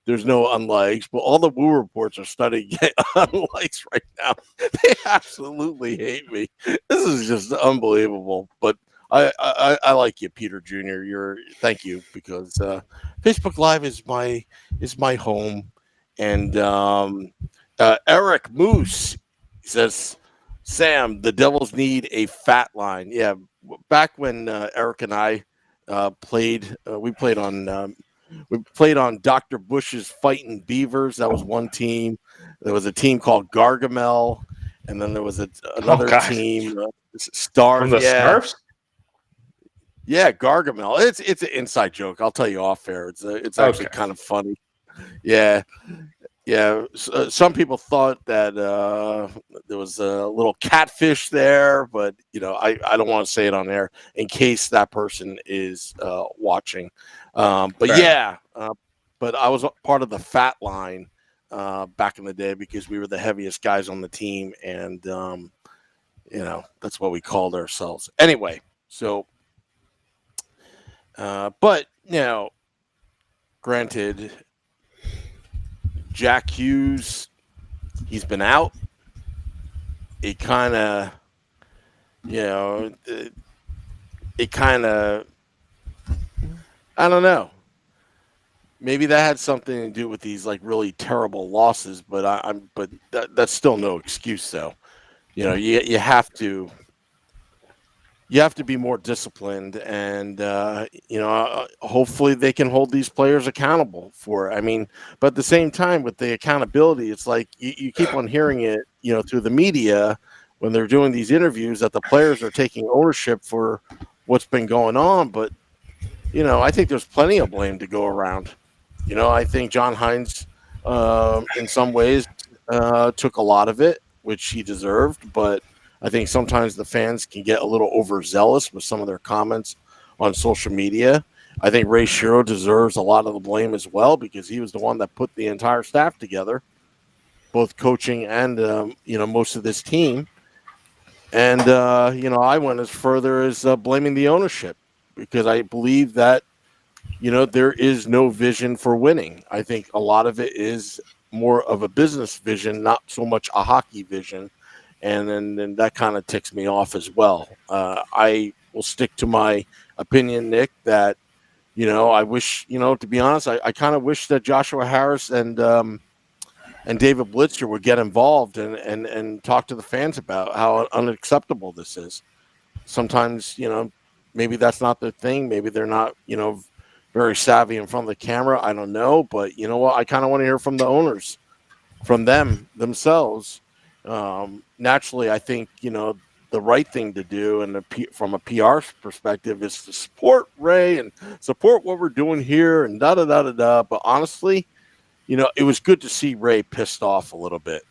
There's no unlikes. But all the Woo reports are starting to get unlikes right now. They absolutely hate me. This is just unbelievable. But I like you, Peter Jr. Thank you, because Facebook Live is my home. And Eric Moose says, Sam, the Devils need a fat line. Yeah, back when Eric and I played, we played on Dr. Bush's Fighting Beavers. That was one team. There was a team called Gargamel, and then there was another team, Stars. From the Smurfs? Yeah, Gargamel. It's an inside joke. I'll tell you off air. It's actually kind of funny. Yeah. Yeah, some people thought that there was a little catfish there, but you know, I don't want to say it on air in case that person is watching. But yeah, but I was part of the fat line back in the day because we were the heaviest guys on the team, and you know, that's what we called ourselves. Anyway, so but you know, granted, Jack Hughes, he's been out. It kind of, you know, I don't know. Maybe that had something to do with these like really terrible losses, but that's still no excuse though. You know, you have to be more disciplined, and you know, hopefully they can hold these players accountable for it. I mean, but at the same time, with the accountability, it's like you keep on hearing it, you know, through the media when they're doing these interviews that the players are taking ownership for what's been going on. But you know, I think there's plenty of blame to go around. You know, I think John Hynes, in some ways, took a lot of it, which he deserved, but I think sometimes the fans can get a little overzealous with some of their comments on social media. I think Ray Shero deserves a lot of the blame as well because he was the one that put the entire staff together, both coaching and most of this team. And I went as further as blaming the ownership because I believe that there is no vision for winning. I think a lot of it is more of a business vision, not so much a hockey vision. And then that kind of ticks me off as well. I will stick to my opinion, Nick, that, I wish, to be honest, I kind of wish that Joshua Harris and David Blitzer would get involved and talk to the fans about how unacceptable this is. Sometimes, maybe that's not their thing. Maybe they're not, very savvy in front of the camera. I don't know. But you know what? I kind of want to hear from the owners, from them themselves. Naturally, I think, the right thing to do and from a PR perspective is to support Ray and support what we're doing here and da-da-da-da-da. But honestly, it was good to see Ray pissed off a little bit.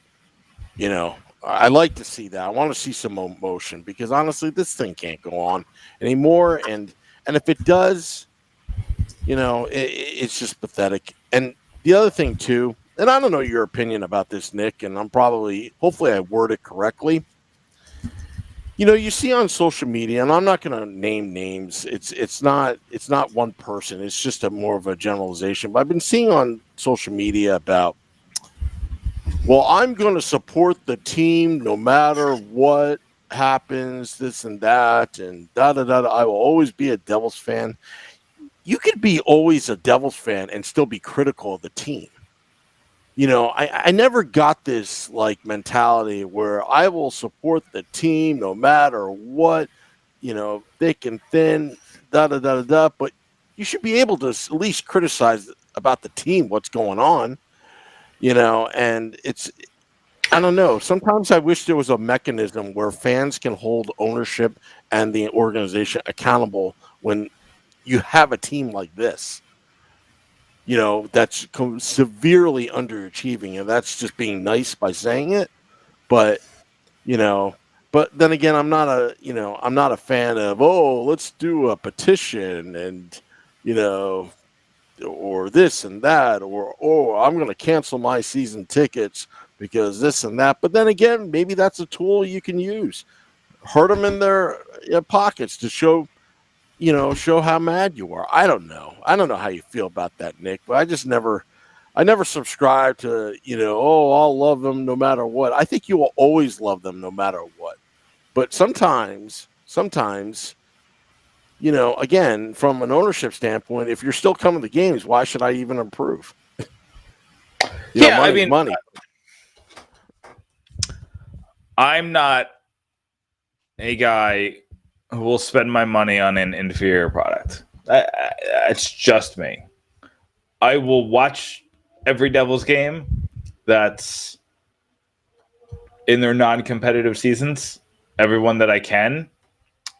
I like to see that. I want to see some emotion because honestly, this thing can't go on anymore. And if it does, it's just pathetic. And the other thing too, and I don't know your opinion about this, Nick, and hopefully I word it correctly. You see on social media, and I'm not going to name names. It's not one person. It's just more of a generalization. But I've been seeing on social media about, well, I'm going to support the team no matter what happens, this and that, and da-da-da. I will always be a Devils fan. You could be always a Devils fan and still be critical of the team. I never got this mentality where I will support the team no matter what, thick and thin, da-da-da-da-da. But you should be able to at least criticize about the team, what's going on. And I don't know. Sometimes I wish there was a mechanism where fans can hold ownership and the organization accountable when you have a team like this, that's severely underachieving. And that's just being nice by saying it. But, but then again, I'm not a fan of, let's do a petition and, or this and that, or I'm going to cancel my season tickets because this and that. But then again, maybe that's a tool you can use. Hurt them in their pockets to show how mad you are. I don't know how you feel about that, Nick, but I never subscribe to, I'll love them no matter what. I think you will always love them no matter what. But sometimes, again, from an ownership standpoint, if you're still coming to games, why should I even improve? Money. I'm not a guy who will spend my money on an inferior product. It's just me. I will watch every Devils game that's in their non-competitive seasons, everyone that I can.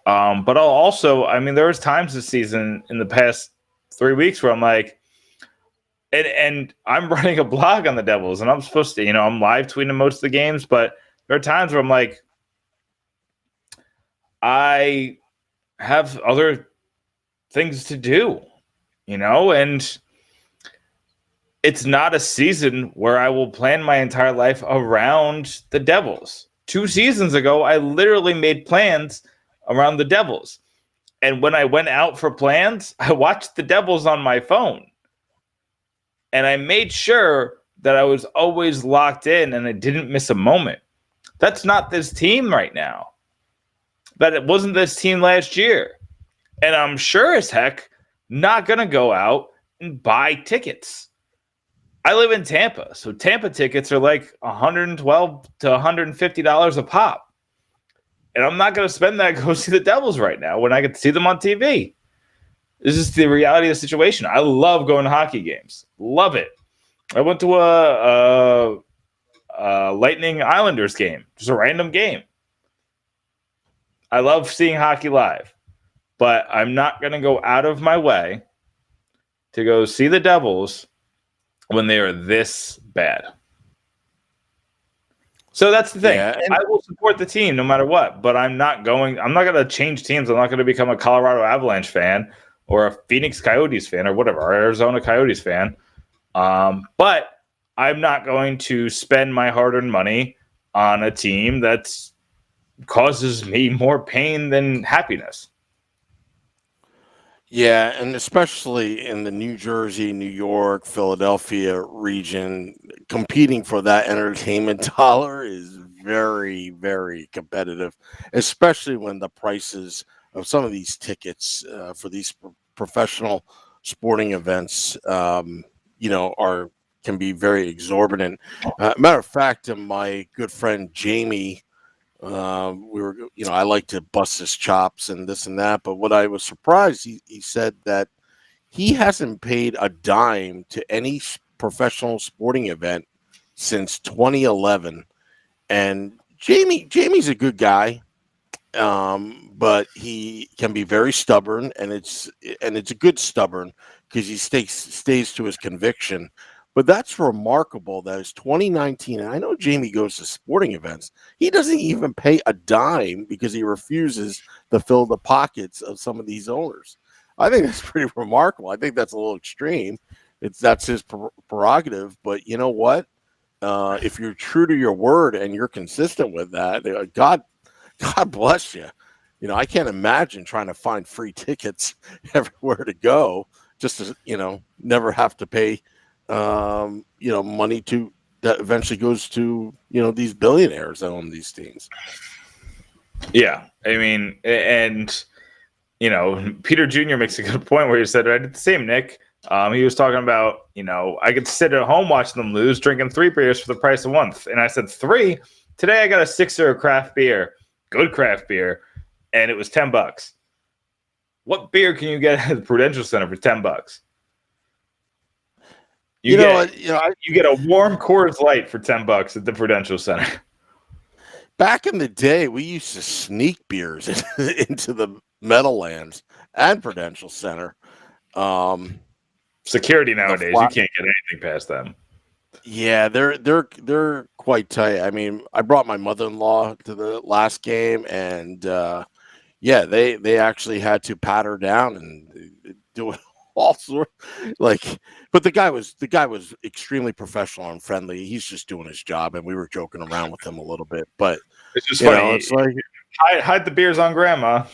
But I'll also, there was times this season in the past 3 weeks where I'm like, and I'm running a blog on the Devils, and I'm supposed to, I'm live tweeting most of the games, but there are times where I'm like, I have other things to do, and it's not a season where I will plan my entire life around the Devils. 2 seasons ago, I literally made plans around the Devils. And when I went out for plans, I watched the Devils on my phone. And I made sure that I was always locked in and I didn't miss a moment. That's not this team right now. But it wasn't this team last year. And I'm sure as heck not going to go out and buy tickets. I live in Tampa, so Tampa tickets are like $112 to $150 a pop. And I'm not going to spend that to go see the Devils right now when I get to see them on TV. This is the reality of the situation. I love going to hockey games. Love it. I went to a Lightning Islanders game, just a random game. I love seeing hockey live, but I'm not going to go out of my way to go see the Devils when they are this bad. So that's the thing. Yeah, I will support the team no matter what, but I'm not going to change teams. I'm not going to become a Colorado Avalanche fan or a Phoenix Coyotes fan or whatever, or Arizona Coyotes fan. But I'm not going to spend my hard-earned money on a team that causes me more pain than happiness. yeah, and especially in the New Jersey, New York, Philadelphia region, competing for that entertainment dollar is very, very competitive, especially when the prices of some of these tickets for these professional sporting events, are can be very exorbitant. Matter of fact, my good friend Jamie, I like to bust his chops and this and that. But what I was surprised, he said that he hasn't paid a dime to any professional sporting event since 2011. And Jamie's a good guy, but he can be very stubborn, and it's a good stubborn because he stays to his conviction. But that's remarkable that it's 2019, and I know Jamie goes to sporting events. He doesn't even pay a dime because he refuses to fill the pockets of some of these owners. I think that's pretty remarkable. I think that's a little extreme. That's his prerogative, but you know what? If you're true to your word and you're consistent with that, God bless you. I can't imagine trying to find free tickets everywhere to go just to, never have to pay, money that eventually goes to, these billionaires that own these teams. Yeah. I mean, and, Peter Jr. makes a good point where he said, I did the same, Nick. He was talking about, I could sit at home watching them lose, drinking 3 beers for the price of 1. And I said, 3? Today I got a 6er of craft beer, good craft beer, and it was $10. What beer can you get at the Prudential Center for $10? You get a warm Coors Light for $10 at the Prudential Center. Back in the day, we used to sneak beers into the Meadowlands and Prudential Center. Security nowadays, you can't get anything past them. Yeah, they're quite tight. I mean, I brought my mother-in-law to the last game, and they actually had to pat her down and do it all sorts. But the guy was extremely professional and friendly. He's just doing his job, and we were joking around with him a little bit. But it's just funny. It's like hide the beers on Grandma.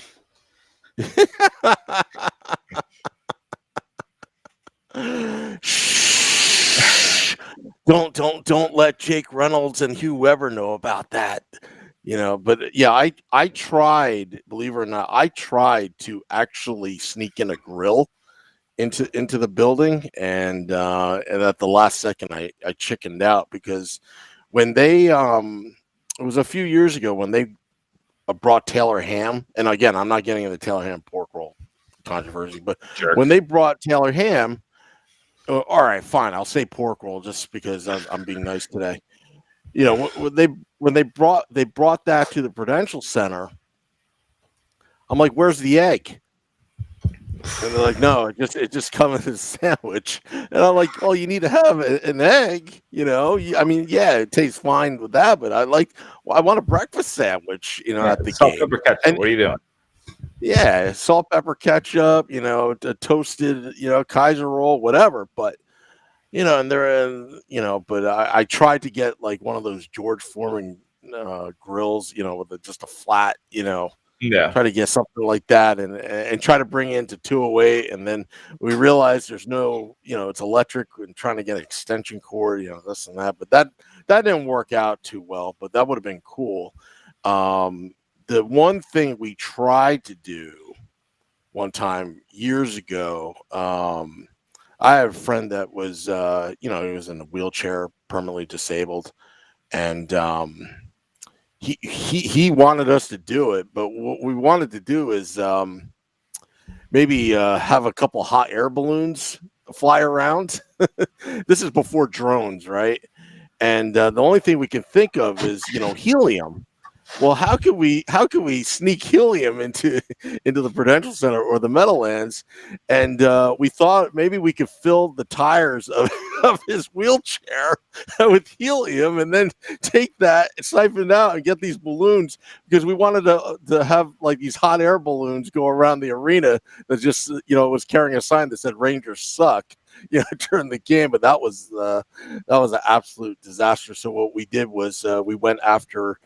Don't let Jake Reynolds and Hugh Weber know about that. But yeah, I tried, believe it or not, to actually sneak in a grill into the building, and at the last second I chickened out because when they it was a few years ago when they brought Taylor ham, and again, I'm not getting into the Taylor ham pork roll controversy, but when they brought Taylor ham, all right, fine, I'll say pork roll just because I'm being nice today. When they brought that to the Prudential Center, I'm like, where's the egg? And they're like, no, it just comes in a sandwich. And I'm like, oh, you need to have an egg, I mean, yeah, it tastes fine with that, but I want a breakfast sandwich, at the salt, game. Pepper, ketchup. And what are you doing? Yeah, salt, pepper, ketchup, a toasted, Kaiser roll, whatever. But and but I tried to get like one of those George Foreman grills, with just a flat, try to get something like that and try to bring it into 208. And then we realized there's no, it's electric and trying to get an extension cord, this and that. But that didn't work out too well, but that would have been cool. The one thing we tried to do one time years ago, I have a friend that was, he was in a wheelchair, permanently disabled, and he wanted us to do it. But what we wanted to do is maybe have a couple hot air balloons fly around. This is before drones, right? And the only thing we can think of is, helium. Well, how can we sneak helium into the Prudential Center or the Meadowlands? And we thought maybe we could fill the tires of, of his wheelchair with helium, and then take that, siphon it out, and get these balloons, because we wanted to have like these hot air balloons go around the arena that just was carrying a sign that said "Rangers suck." During the game, but that was an absolute disaster. So what we did was we went after.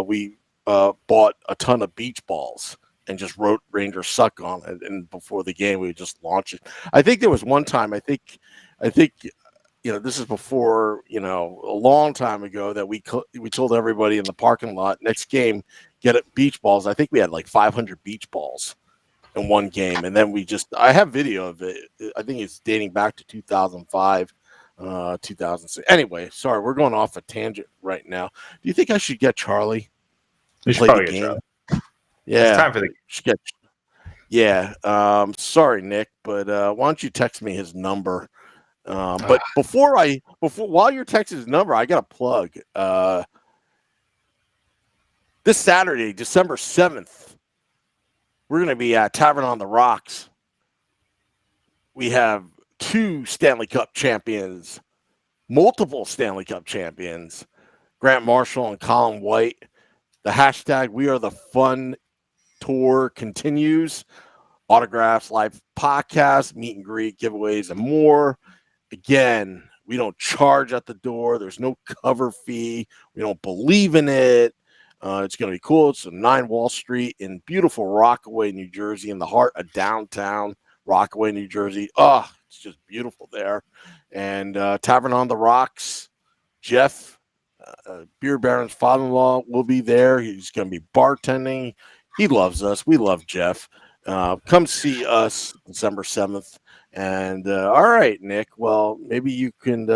We bought a ton of beach balls and just wrote Rangers suck on it. And before the game, we would just launch it. I think there was one time, I think, this is before, a long time ago, that we told everybody in the parking lot, next game, get it beach balls. I think we had like 500 beach balls in one game. And then I have video of it. I think it's dating back to 2005. 2006. Anyway, sorry, we're going off a tangent right now. Do you think I should get Charlie to play the game? Yeah, it's time for the sketch. Yeah. Sorry, Nick, but why don't you text me his number? But while you're texting his number, I got a plug. This Saturday, December 7th, we're going to be at Tavern on the Rocks. We have 2 Stanley Cup champions, multiple Stanley Cup champions, Grant Marshall and Colin White. The hashtag We Are the Fun tour continues. Autographs, live podcasts, meet and greet, giveaways, and more. Again, we don't charge at the door. There's no cover fee. We don't believe in it. It's going to be cool. It's on 9 Wall Street in beautiful Rockaway, New Jersey, in the heart of downtown Rockaway, New Jersey. Oh, it's just beautiful there. And Tavern on the Rocks, Jeff, Beer Baron's father-in-law, will be there. He's going to be bartending. He loves us. We love Jeff. Come see us December 7th. And all right, Nick, well, maybe you can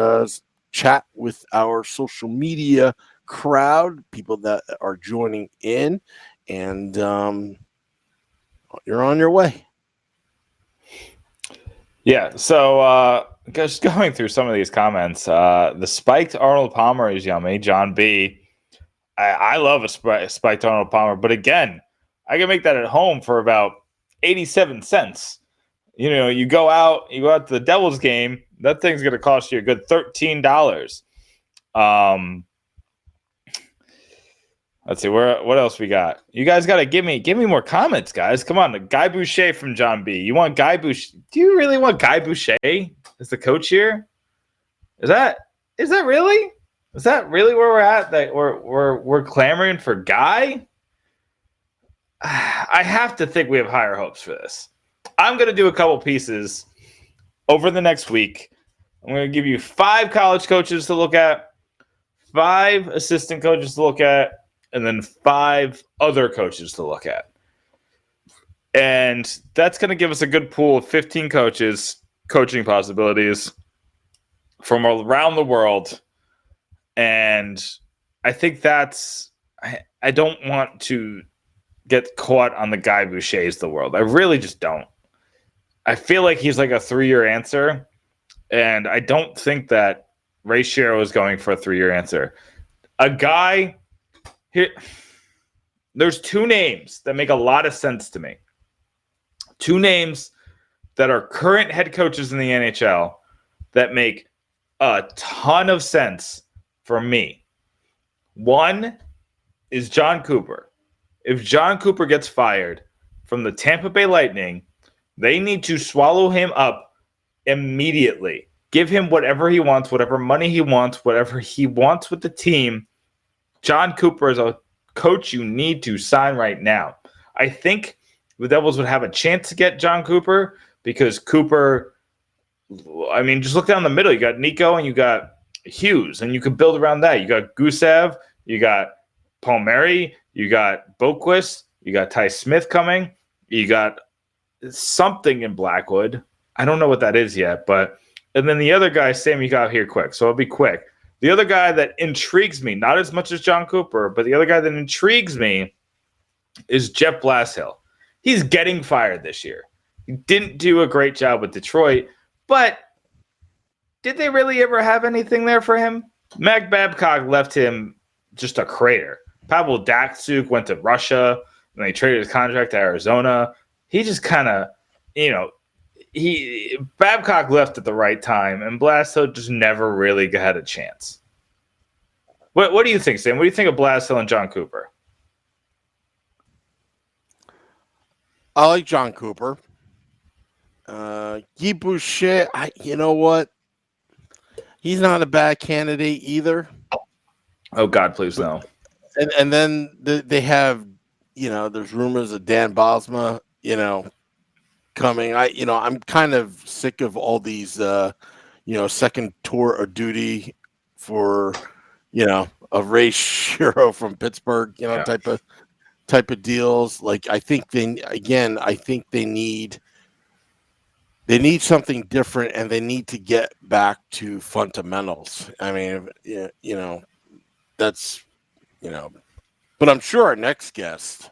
chat with our social media crowd, people that are joining in, and you're on your way. Yeah, so just going through some of these comments, the spiked Arnold Palmer is yummy. John B. I love a spiked Arnold Palmer, but again, I can make that at home for about 87 cents. You go out to the Devils game, that thing's going to cost you a good $13. Let's see, what else we got? You guys got to give me more comments, guys. Come on, Guy Boucher from John B. You want Guy Boucher? Do you really want Guy Boucher as the coach here? Is that really? Is that really where we're at? That we're clamoring for Guy? I have to think we have higher hopes for this. I'm going to do a couple pieces over the next week. I'm going to give you 5 college coaches to look at, 5 assistant coaches to look at, and then 5 other coaches to look at. And that's going to give us a good pool of 15 coaches, coaching possibilities from around the world. And I think I don't want to get caught on the Guy Bouchers of the world. I really just don't. I feel like he's like a 3-year answer, and I don't think that Ray Shero is going for a 3-year answer. A guy here, there's 2 names that make a lot of sense to me. 2 names that are current head coaches in the NHL that make a ton of sense for me. One is John Cooper. If John Cooper gets fired from the Tampa Bay Lightning, they need to swallow him up immediately. Give him whatever he wants, whatever money he wants, whatever he wants with the team. John Cooper is a coach you need to sign right now. I think the Devils would have a chance to get John Cooper because Cooper, I mean, just look down the middle. You got Nico and you got Hughes, and you could build around that. You got Gusev, you got Palmieri, you got Boquist, you got Ty Smith coming, you got something in Blackwood. I don't know what that is yet, and then the other guy, Sam, you got here quick, so I'll be quick. The other guy that intrigues me, not as much as John Cooper, but the other guy that intrigues me is Jeff Blashill. He's getting fired this year. He didn't do a great job with Detroit, but did they really ever have anything there for him? Mac Babcock left him just a crater. Pavel Datsyuk went to Russia, and they traded his contract to Arizona. He just kind of, Babcock left at the right time, and Blashill just never really had a chance. What do you think, Sam? What do you think of Blashill and John Cooper? I like John Cooper. Guy Boucher, you know what? He's not a bad candidate either. Oh, God, please no. And then they have, there's rumors of Dan Bosma, coming. I'm kind of sick of all these, second tour of duty for, a Ray Shero from Pittsburgh, type of deals. Like, I think they need something different, and they need to get back to fundamentals. I mean, that's, but I'm sure our next guest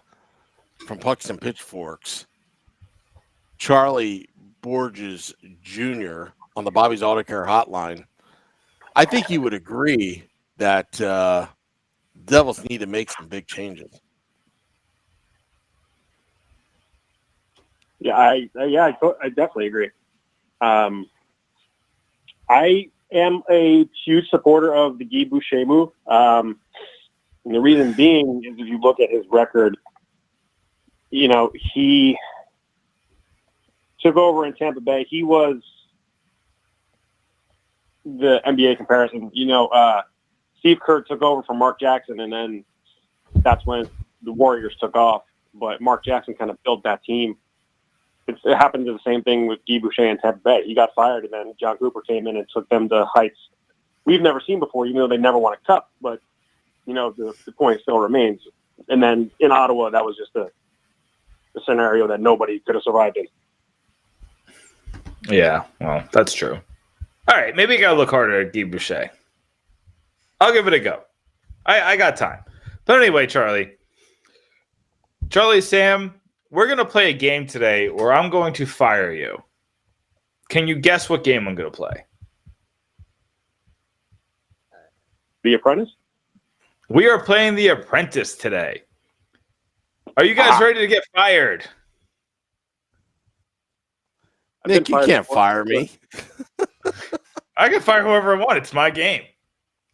from Pucks and Pitchforks, Charlie Borges Jr. on the Bobby's Auto Care Hotline, I think he would agree that Devils need to make some big changes. Yeah, I definitely agree. I am a huge supporter of the Guy Boucher move. And the reason being is if you look at his record, he took over in Tampa Bay. He was the NBA comparison. Steve Kerr took over from Mark Jackson, and then that's when the Warriors took off. But Mark Jackson kind of built that team. It happened to the same thing with Guy Boucher in Tampa Bay. He got fired, and then John Cooper came in and took them to heights we've never seen before, even though they never won a cup. But, the point still remains. And then in Ottawa, that was just a scenario that nobody could have survived in. Yeah, well, that's true. All right, maybe I got to look harder at Guy Boucher. I'll give it a go. I got time. But anyway, Charlie, Sam, we're going to play a game today where I'm going to fire you. Can you guess what game I'm going to play? The Apprentice? We are playing The Apprentice today. Are you guys ready to get fired? Nick, you can't fire me. I can fire whoever I want. It's my game.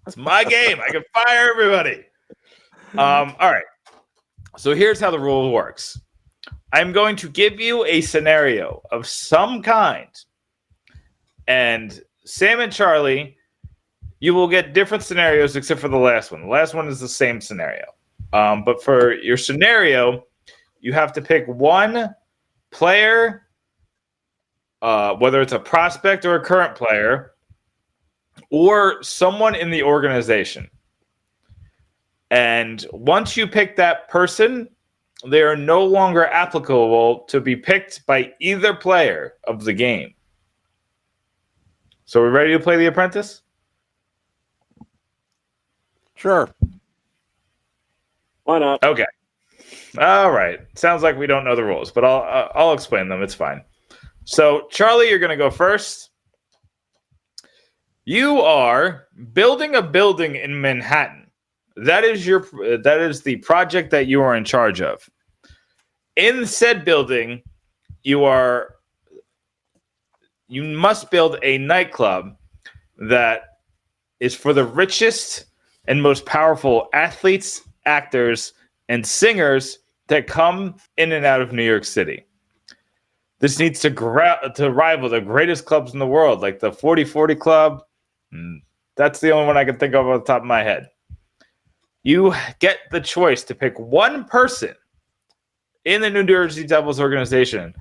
It's my game. I can fire everybody. All right. So here's how the rule works. I'm going to give you a scenario of some kind. And Sam and Charlie, you will get different scenarios except for the last one. The last one is the same scenario. But for your scenario, you have to pick one player, whether it's a prospect or a current player, or someone in the organization. And once you pick that person, they are no longer applicable to be picked by either player of the game. So we're ready to play The Apprentice? Sure. Why not? Okay. All right. Sounds like we don't know the rules, but I'll explain them. It's fine. So, Charlie, you're going to go first. You are building a building in Manhattan. That is the project that you are in charge of. In said building, you must build a nightclub that is for the richest and most powerful athletes, actors, and singers that come in and out of New York City. This needs to rival the greatest clubs in the world, like the 40/40 Club. That's the only one I can think of off the top of my head. You get the choice to pick one person in the New Jersey Devils organization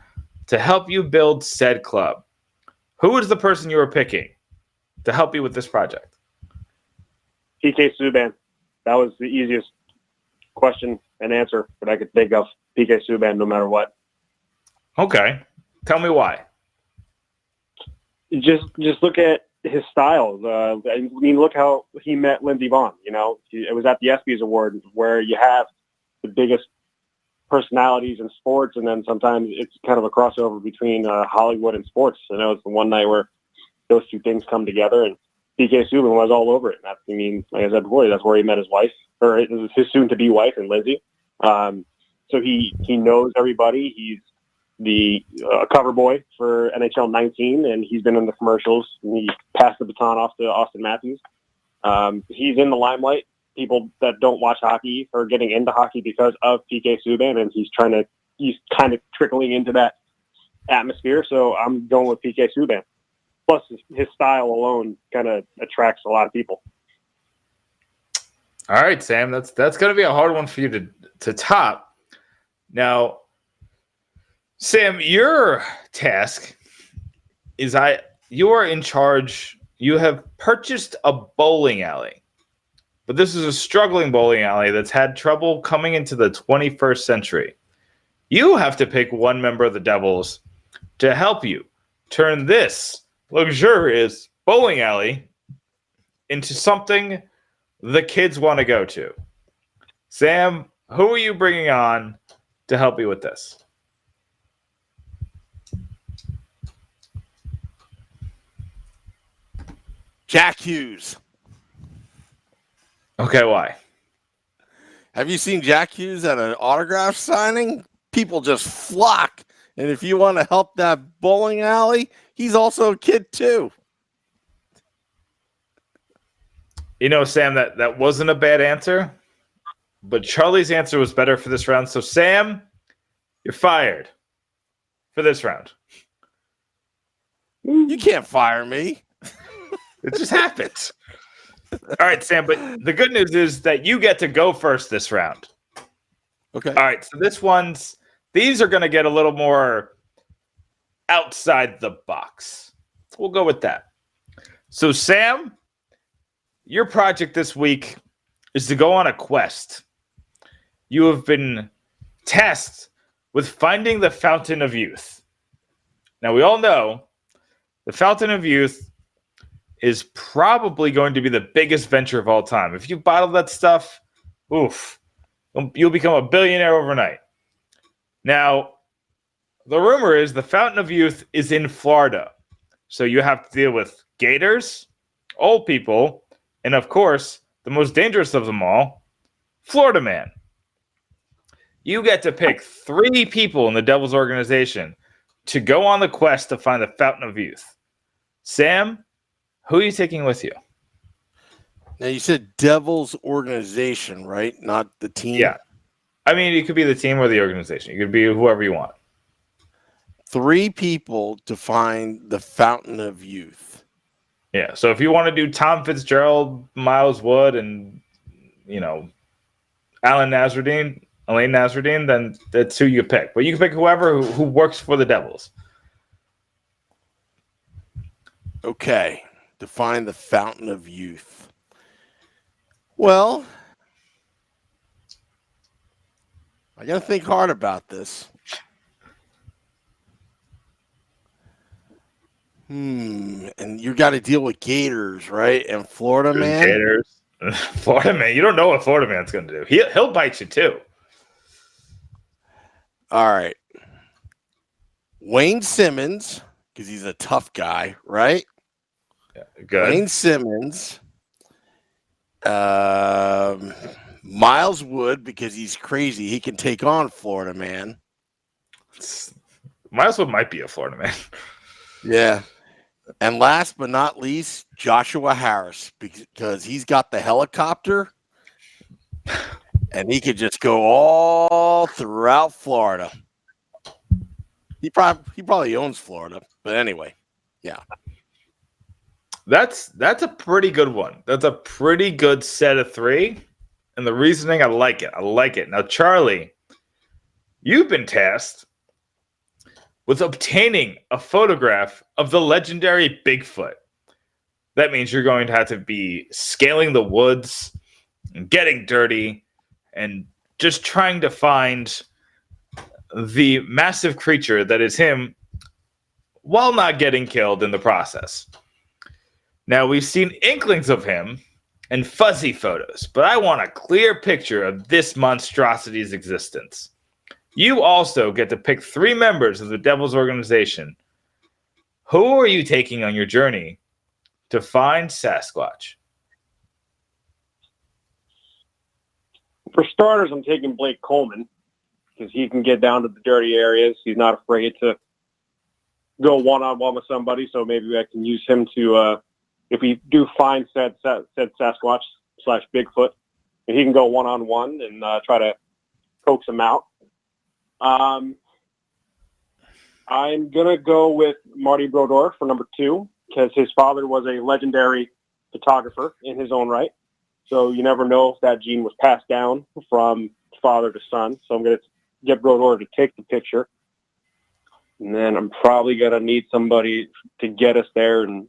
to help you build said club. Who is the person you are picking to help you with this project? PK Subban. That was the easiest question and answer that I could think of. PK Subban, no matter what. Okay. Tell me why. Just look at his styles. I mean, look how he met Lindsey Vonn. It was at the ESPYs Award where you have the biggest personalities in sports, and then sometimes it's kind of a crossover between Hollywood and sports. It's the one night where those two things come together, and PK Subban was all over it. That's, I mean, like I said before, that's where he met his wife, or his soon-to-be wife, and Lizzie. So he knows everybody. He's the cover boy for NHL 19, and he's been in the commercials. And he passed the baton off to Austin Matthews. He's in the limelight. People that don't watch hockey are getting into hockey because of PK Subban, and he's kind of trickling into that atmosphere. So I'm going with PK Subban. Plus, his style alone kind of attracts a lot of people. All right, Sam, that's going to be a hard one for you to top. Now, Sam, your task is you are in charge. You have purchased a bowling alley, but this is a struggling bowling alley that's had trouble coming into the 21st century. You have to pick one member of the Devils to help you turn this luxurious bowling alley into something the kids want to go to. Sam, who are you bringing on to help you with this? Jack Hughes. Okay, why? Have you seen Jack Hughes at an autograph signing? People just flock. And if you want to help that bowling alley, he's also a kid too. You know, Sam, that wasn't a bad answer, but Charlie's answer was better for this round. So, Sam, you're fired for this round. You can't fire me. It just happens. All right, Sam, but the good news is that you get to go first this round. Okay. All right, so these are going to get a little more outside the box. We'll go with that. So, Sam, your project this week is to go on a quest. You have been tasked with finding the Fountain of Youth. Now, we all know the Fountain of Youth is probably going to be the biggest venture of all time. If you bottle that stuff, oof, you'll become a billionaire overnight. Now, the rumor is the Fountain of Youth is in Florida. So you have to deal with gators, old people, and of course, the most dangerous of them all, Florida Man. You get to pick 3 people in the Devils organization to go on the quest to find the Fountain of Youth. Sam, who are you taking with you? Now, you said Devils organization, right? Not the team? Yeah. I mean, it could be the team or the organization. It could be whoever you want. 3 people to find the Fountain of Youth. Yeah. So if you want to do Tom Fitzgerald, Miles Wood, and, Alain Nasreddine, then that's who you pick. But you can pick whoever who works for the Devils. Okay. To find the Fountain of Youth. Well, I got to think hard about this. And you got to deal with gators, right? And Florida Man. Gators. Florida Man. You don't know what Florida Man's going to do. He'll bite you too. All right. Wayne Simmons, because he's a tough guy, right? Yeah, good. Wayne Simmons. Miles Wood, because he's crazy. He can take on Florida Man. Miles Wood might be a Florida Man. Yeah. And last but not least, Joshua Harris, because he's got the helicopter and he could just go all throughout Florida. He probably owns Florida, but anyway, yeah. That's a pretty good one. That's a pretty good set of 3. And the reasoning, I like it. Now, Charlie, you've been tasked with obtaining a photograph of the legendary Bigfoot. That means you're going to have to be scaling the woods, and getting dirty, and just trying to find the massive creature that is him while not getting killed in the process. Now, we've seen inklings of him and fuzzy photos, but I want a clear picture of this monstrosity's existence. You also get to pick 3 members of the Devils organization. Who are you taking on your journey to find Sasquatch? For starters, I'm taking Blake Coleman because he can get down to the dirty areas. He's not afraid to go one-on-one with somebody, so maybe I can use him to, if we do find said Sasquatch/Bigfoot, and he can go one-on-one and try to coax him out. I'm going to go with Marty Brodeur for number 2 because his father was a legendary photographer in his own right. So you never know if that gene was passed down from father to son. So I'm going to get Brodeur to take the picture. And then I'm probably going to need somebody to get us there in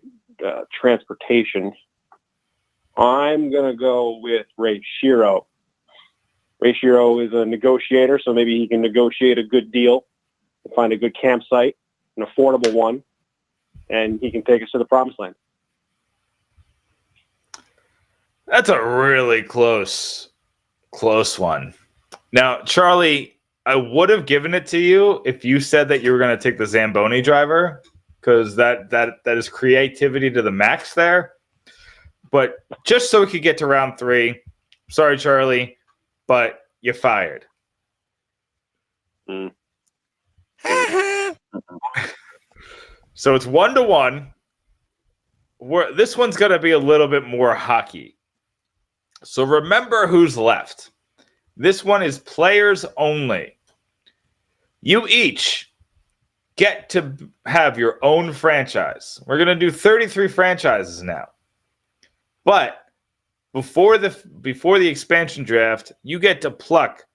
transportation. I'm going to go with Ray Shiro. Ray Shiro is a negotiator, so maybe he can negotiate a good deal, find a good campsite, an affordable one, and he can take us to the promised land. That's a really close one. Now, Charlie, I would have given it to you if you said that you were going to take the Zamboni driver, because that is creativity to the max there. But just so we could get to round 3, sorry, Charlie, but you're fired. Mm. So it's 1-1. This one's going to be a little bit more hockey. So remember who's left. This one is players only. You each get to have your own franchise. We're going to do 33 franchises now. But before the expansion draft, you get to pluck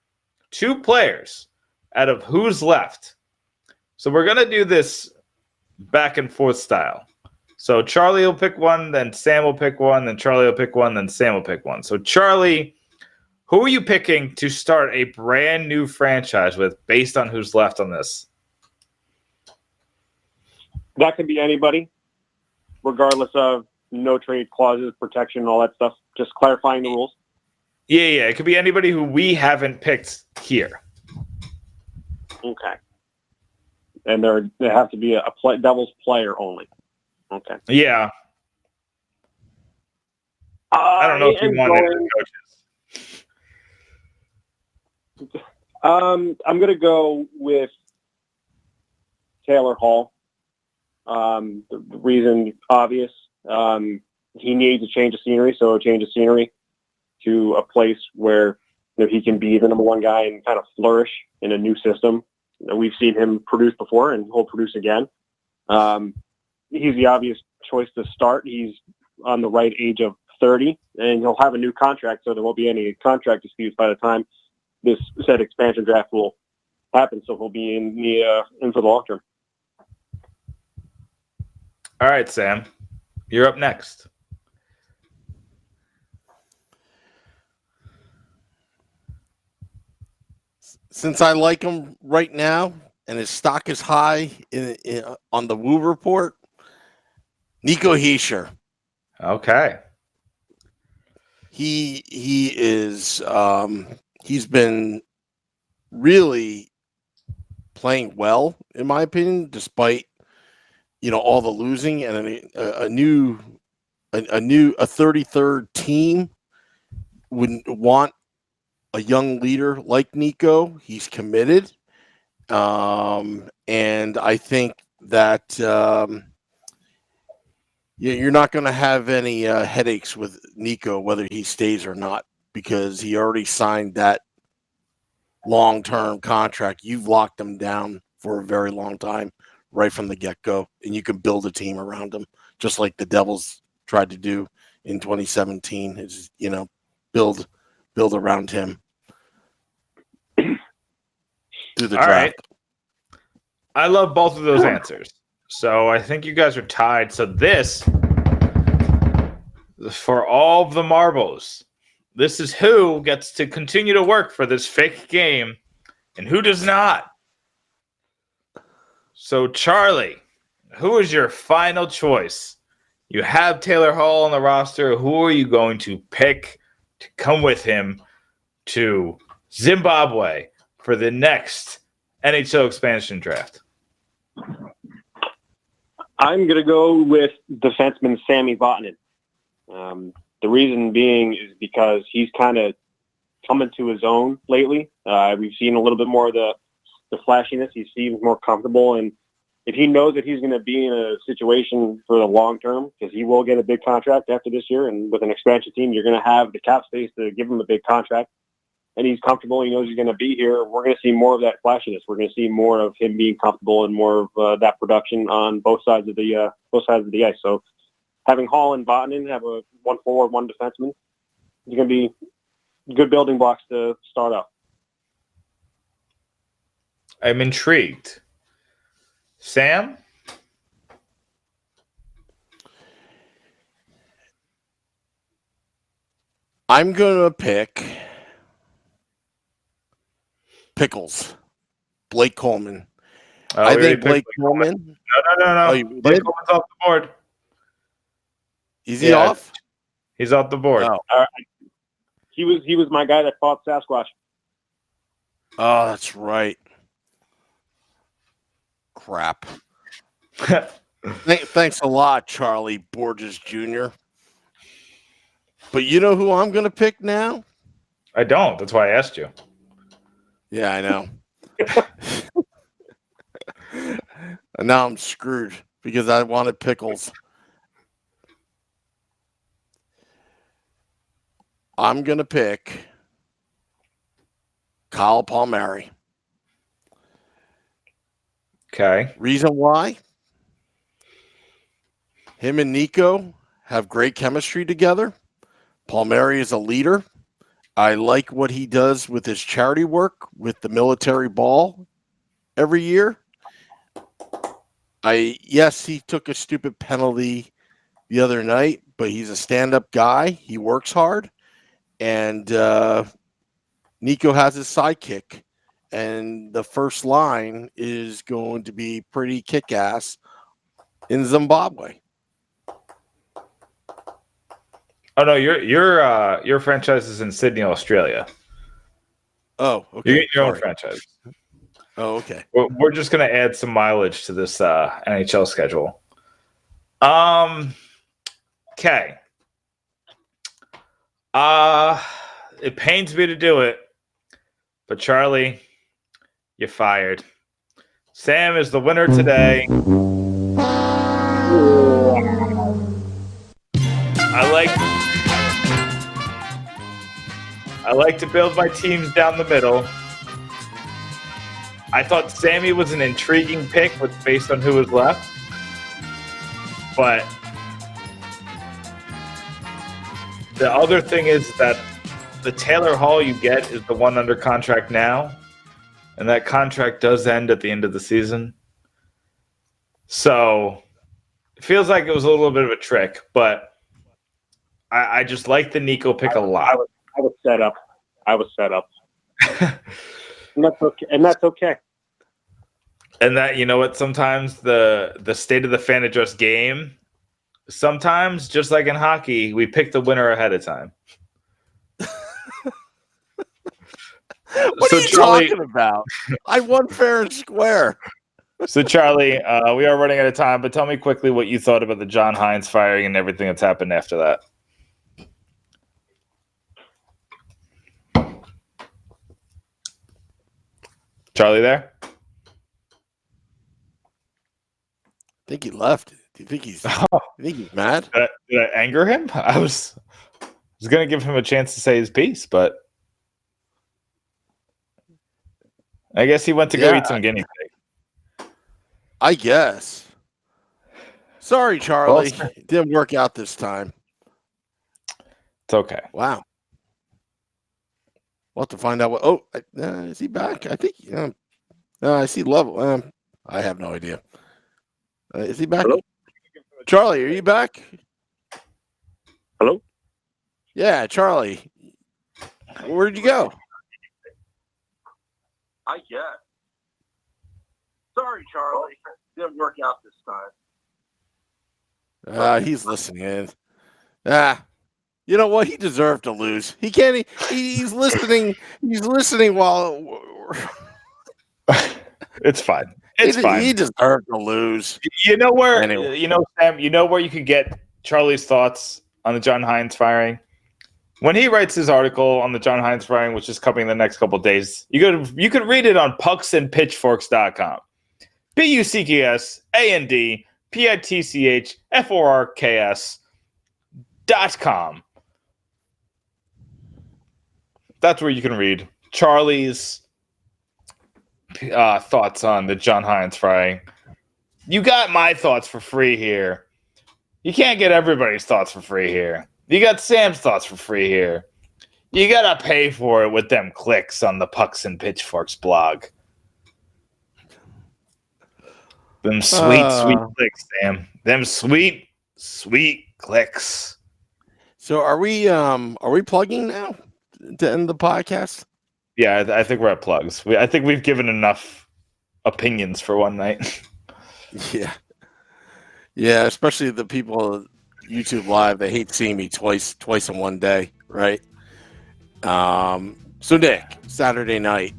2 players out of who's left. So we're going to do this back and forth style. So Charlie will pick one, then Sam will pick one, then Charlie will pick one, then Sam will pick one. So Charlie, who are you picking to start a brand new franchise with based on who's left on this? That could be anybody, regardless of no trade clauses, protection, all that stuff. Just clarifying the rules. Yeah. It could be anybody who we haven't picked here. Okay. And they have to be a Devils player only. Okay. Yeah. I don't know if you want coaches. I'm going to go with Taylor Hall. The reason obvious. He needs a change of scenery, so a change of scenery to a place where he can be the number 1 guy and kind of flourish in a new system. We've seen him produce before, and he'll produce again. He's the obvious choice to start. He's on the right age of 30, and he'll have a new contract, so there won't be any contract disputes by the time this said expansion draft will happen. So he'll be in for the long term. All right, Sam, you're up next. Since I like him right now and his stock is high on the Woo report, Nico Hischier. Okay. He is he's been really playing well, in my opinion, despite all the losing, and a 33rd team wouldn't want a young leader like Nico. He's committed. And I think that you're not going to have any headaches with Nico, whether he stays or not, because he already signed that long-term contract. You've locked him down for a very long time, right from the get-go, and you can build a team around him, just like the Devils tried to do in 2017. Is build around him through the draft. Right. I love both of those answers. So I think you guys are tied. So this, for all of the marbles, this is who gets to continue to work for this fake game and who does not. So Charlie, who is your final choice? You have Taylor Hall on the roster. Who are you going to pick to come with him to Zimbabwe for the next NHL expansion draft? I'm going to go with defenseman Sammy Vatanen. The reason being is because he's kind of coming to his own lately. We've seen a little bit more of the flashiness. He seems more comfortable, and if he knows that he's going to be in a situation for the long term, because he will get a big contract after this year, and with an expansion team, you're going to have the cap space to give him a big contract, and he's comfortable. He knows he's going to be here. We're going to see more of that flashiness. We're going to see more of him being comfortable and more of that production on both sides of the ice. So having Hall and Vatanen have a 1 forward, 1 defenseman is going to be good building blocks to start off. I'm intrigued. Sam? I'm going to pick Pickles. Blake Coleman. Oh, I we think already Blake picked Coleman. No. Oh, you Blake did? Coleman's off the board. Is he Yeah. off? He's off the board. Oh. He was my guy that fought Sasquatch. Oh, that's right. Crap. Thanks a lot, Charlie Borges Jr. But you know who I'm going to pick now? I don't. That's why I asked you. Yeah, I know. And now I'm screwed because I wanted Pickles. I'm going to pick Kyle Palmieri. Okay. Reason why? Him and Nico have great chemistry together. Palmieri is a leader. I like what he does with his charity work with the military ball every year. Yes, he took a stupid penalty the other night, but he's a stand-up guy. He works hard. And Nico has his sidekick. And the first line is going to be pretty kick-ass in Zimbabwe. Oh no, your franchise is in Sydney, Australia. Oh, okay. You get your own Sorry. franchise. Oh, okay. We're just gonna add some mileage to this NHL schedule. Okay. It pains me to do it, but Charlie, you're fired. Sam is the winner today. I like to build my teams down the middle. I thought Sammy was an intriguing pick based on who was left. But the other thing is that the Taylor Hall you get is the one under contract now. And that contract does end at the end of the season. So it feels like it was a little bit of a trick, but I just like the Nico pick a lot. I was set up. And that's okay. And that, you know what, sometimes the state of the fan adjust game, sometimes, just like in hockey, we pick the winner ahead of time. What are you talking about? I won fair and square. So, Charlie, we are running out of time, but tell me quickly what you thought about the John Hynes firing and everything that's happened after that. Charlie there? I think he left. Do you think he's mad? Did I anger him? I was going to give him a chance to say his piece, but I guess he went to go eat some guinea pig. I guess. Sorry, Charlie. It didn't work out this time. It's okay. Wow. We'll have to find out what. Oh, is he back? I think. I see level. I have no idea. Is he back? Hello? Charlie, are you back? Hello? Yeah, Charlie. Where'd you go? I guess. Sorry, Charlie. Didn't work out this time. He's listening in. You know what? He deserved to lose. He can't. He's listening. He's listening while. It's fine. It's fine. He deserved to lose. You know where? Anyway. You know, Sam. You know where you could get Charlie's thoughts on the John Hynes firing? When he writes his article on the John Hynes firing, which is coming in the next couple of days, you could read it on pucksandpitchforks.com. puckandpitchforks.com. That's where you can read Charlie's thoughts on the John Hynes firing. You got my thoughts for free here. You can't get everybody's thoughts for free here. You got Sam's thoughts for free here. You gotta pay for it with them clicks on the Pucks and Pitchforks blog. Them sweet clicks, Sam. Them sweet clicks. So are we plugging now to end the podcast? Yeah, I think we're at plugs. I think we've given enough opinions for one night. Yeah, especially the people YouTube Live, they hate seeing me twice in one day, right? So Nick, Saturday night,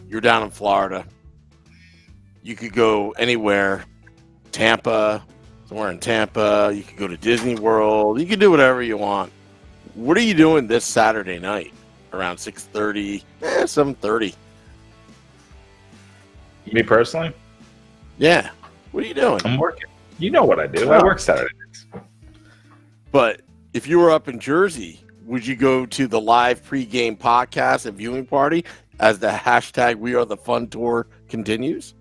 you're down in Florida. You could go anywhere, Tampa, somewhere in Tampa. You could go to Disney World. You could do whatever you want. What are you doing this Saturday night around 6:30, 7:30? Me personally? Yeah. What are you doing? I'm working. You know what I do. I work Saturdays. But if you were up in Jersey, would you go to the live pregame podcast and viewing party as the hashtag We Are the Fun Tour continues?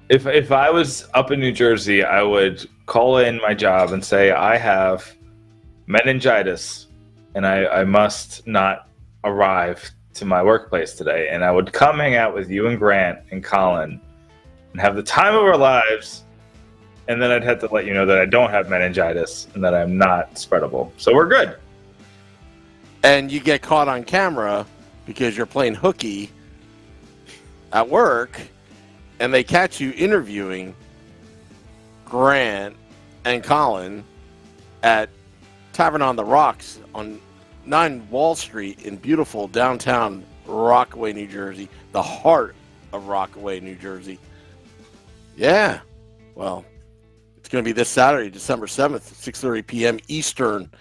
If I was up in New Jersey, I would call in my job and say I have meningitis and I must not arrive to my workplace today. And I would come hang out with you and Grant and Colin and have the time of our lives. And then I'd have to let you know that I don't have meningitis and that I'm not spreadable. So we're good. And you get caught on camera because you're playing hooky at work, and they catch you interviewing Grant and Colin at Tavern on the Rocks on 9 Wall Street in beautiful downtown Rockaway, New Jersey, the heart of Rockaway, New Jersey. Yeah, well, it's going to be this Saturday, December 7th, 6:30 p.m. Eastern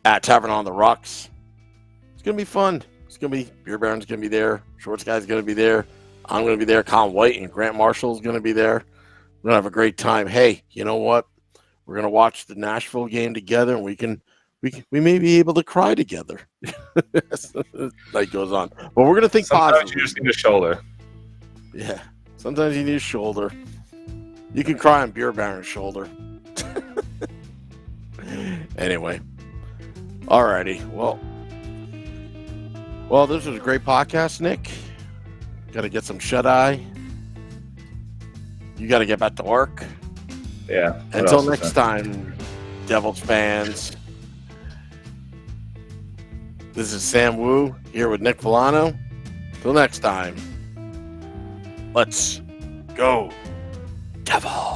at Tavern on the Rocks. It's going to be fun. It's going to be, Beer Baron's going to be there. Shorts Guy's going to be there. I'm going to be there. Colin White and Grant Marshall's going to be there. We're going to have a great time. Hey, you know what? We're going to watch the Nashville game together, and we may be able to cry together. Night goes on. But we're going to think Sometimes positive. you just need a shoulder. Yeah. Sometimes you need a shoulder. You can cry on Beer Baron's shoulder. Anyway. Alrighty. Well, this was a great podcast, Nick. Got to get some shut-eye. You got to get back to work. Yeah. Until next time, Devils fans. This is Sam Wu here with Nick Villano. Till next time, let's go, Devils.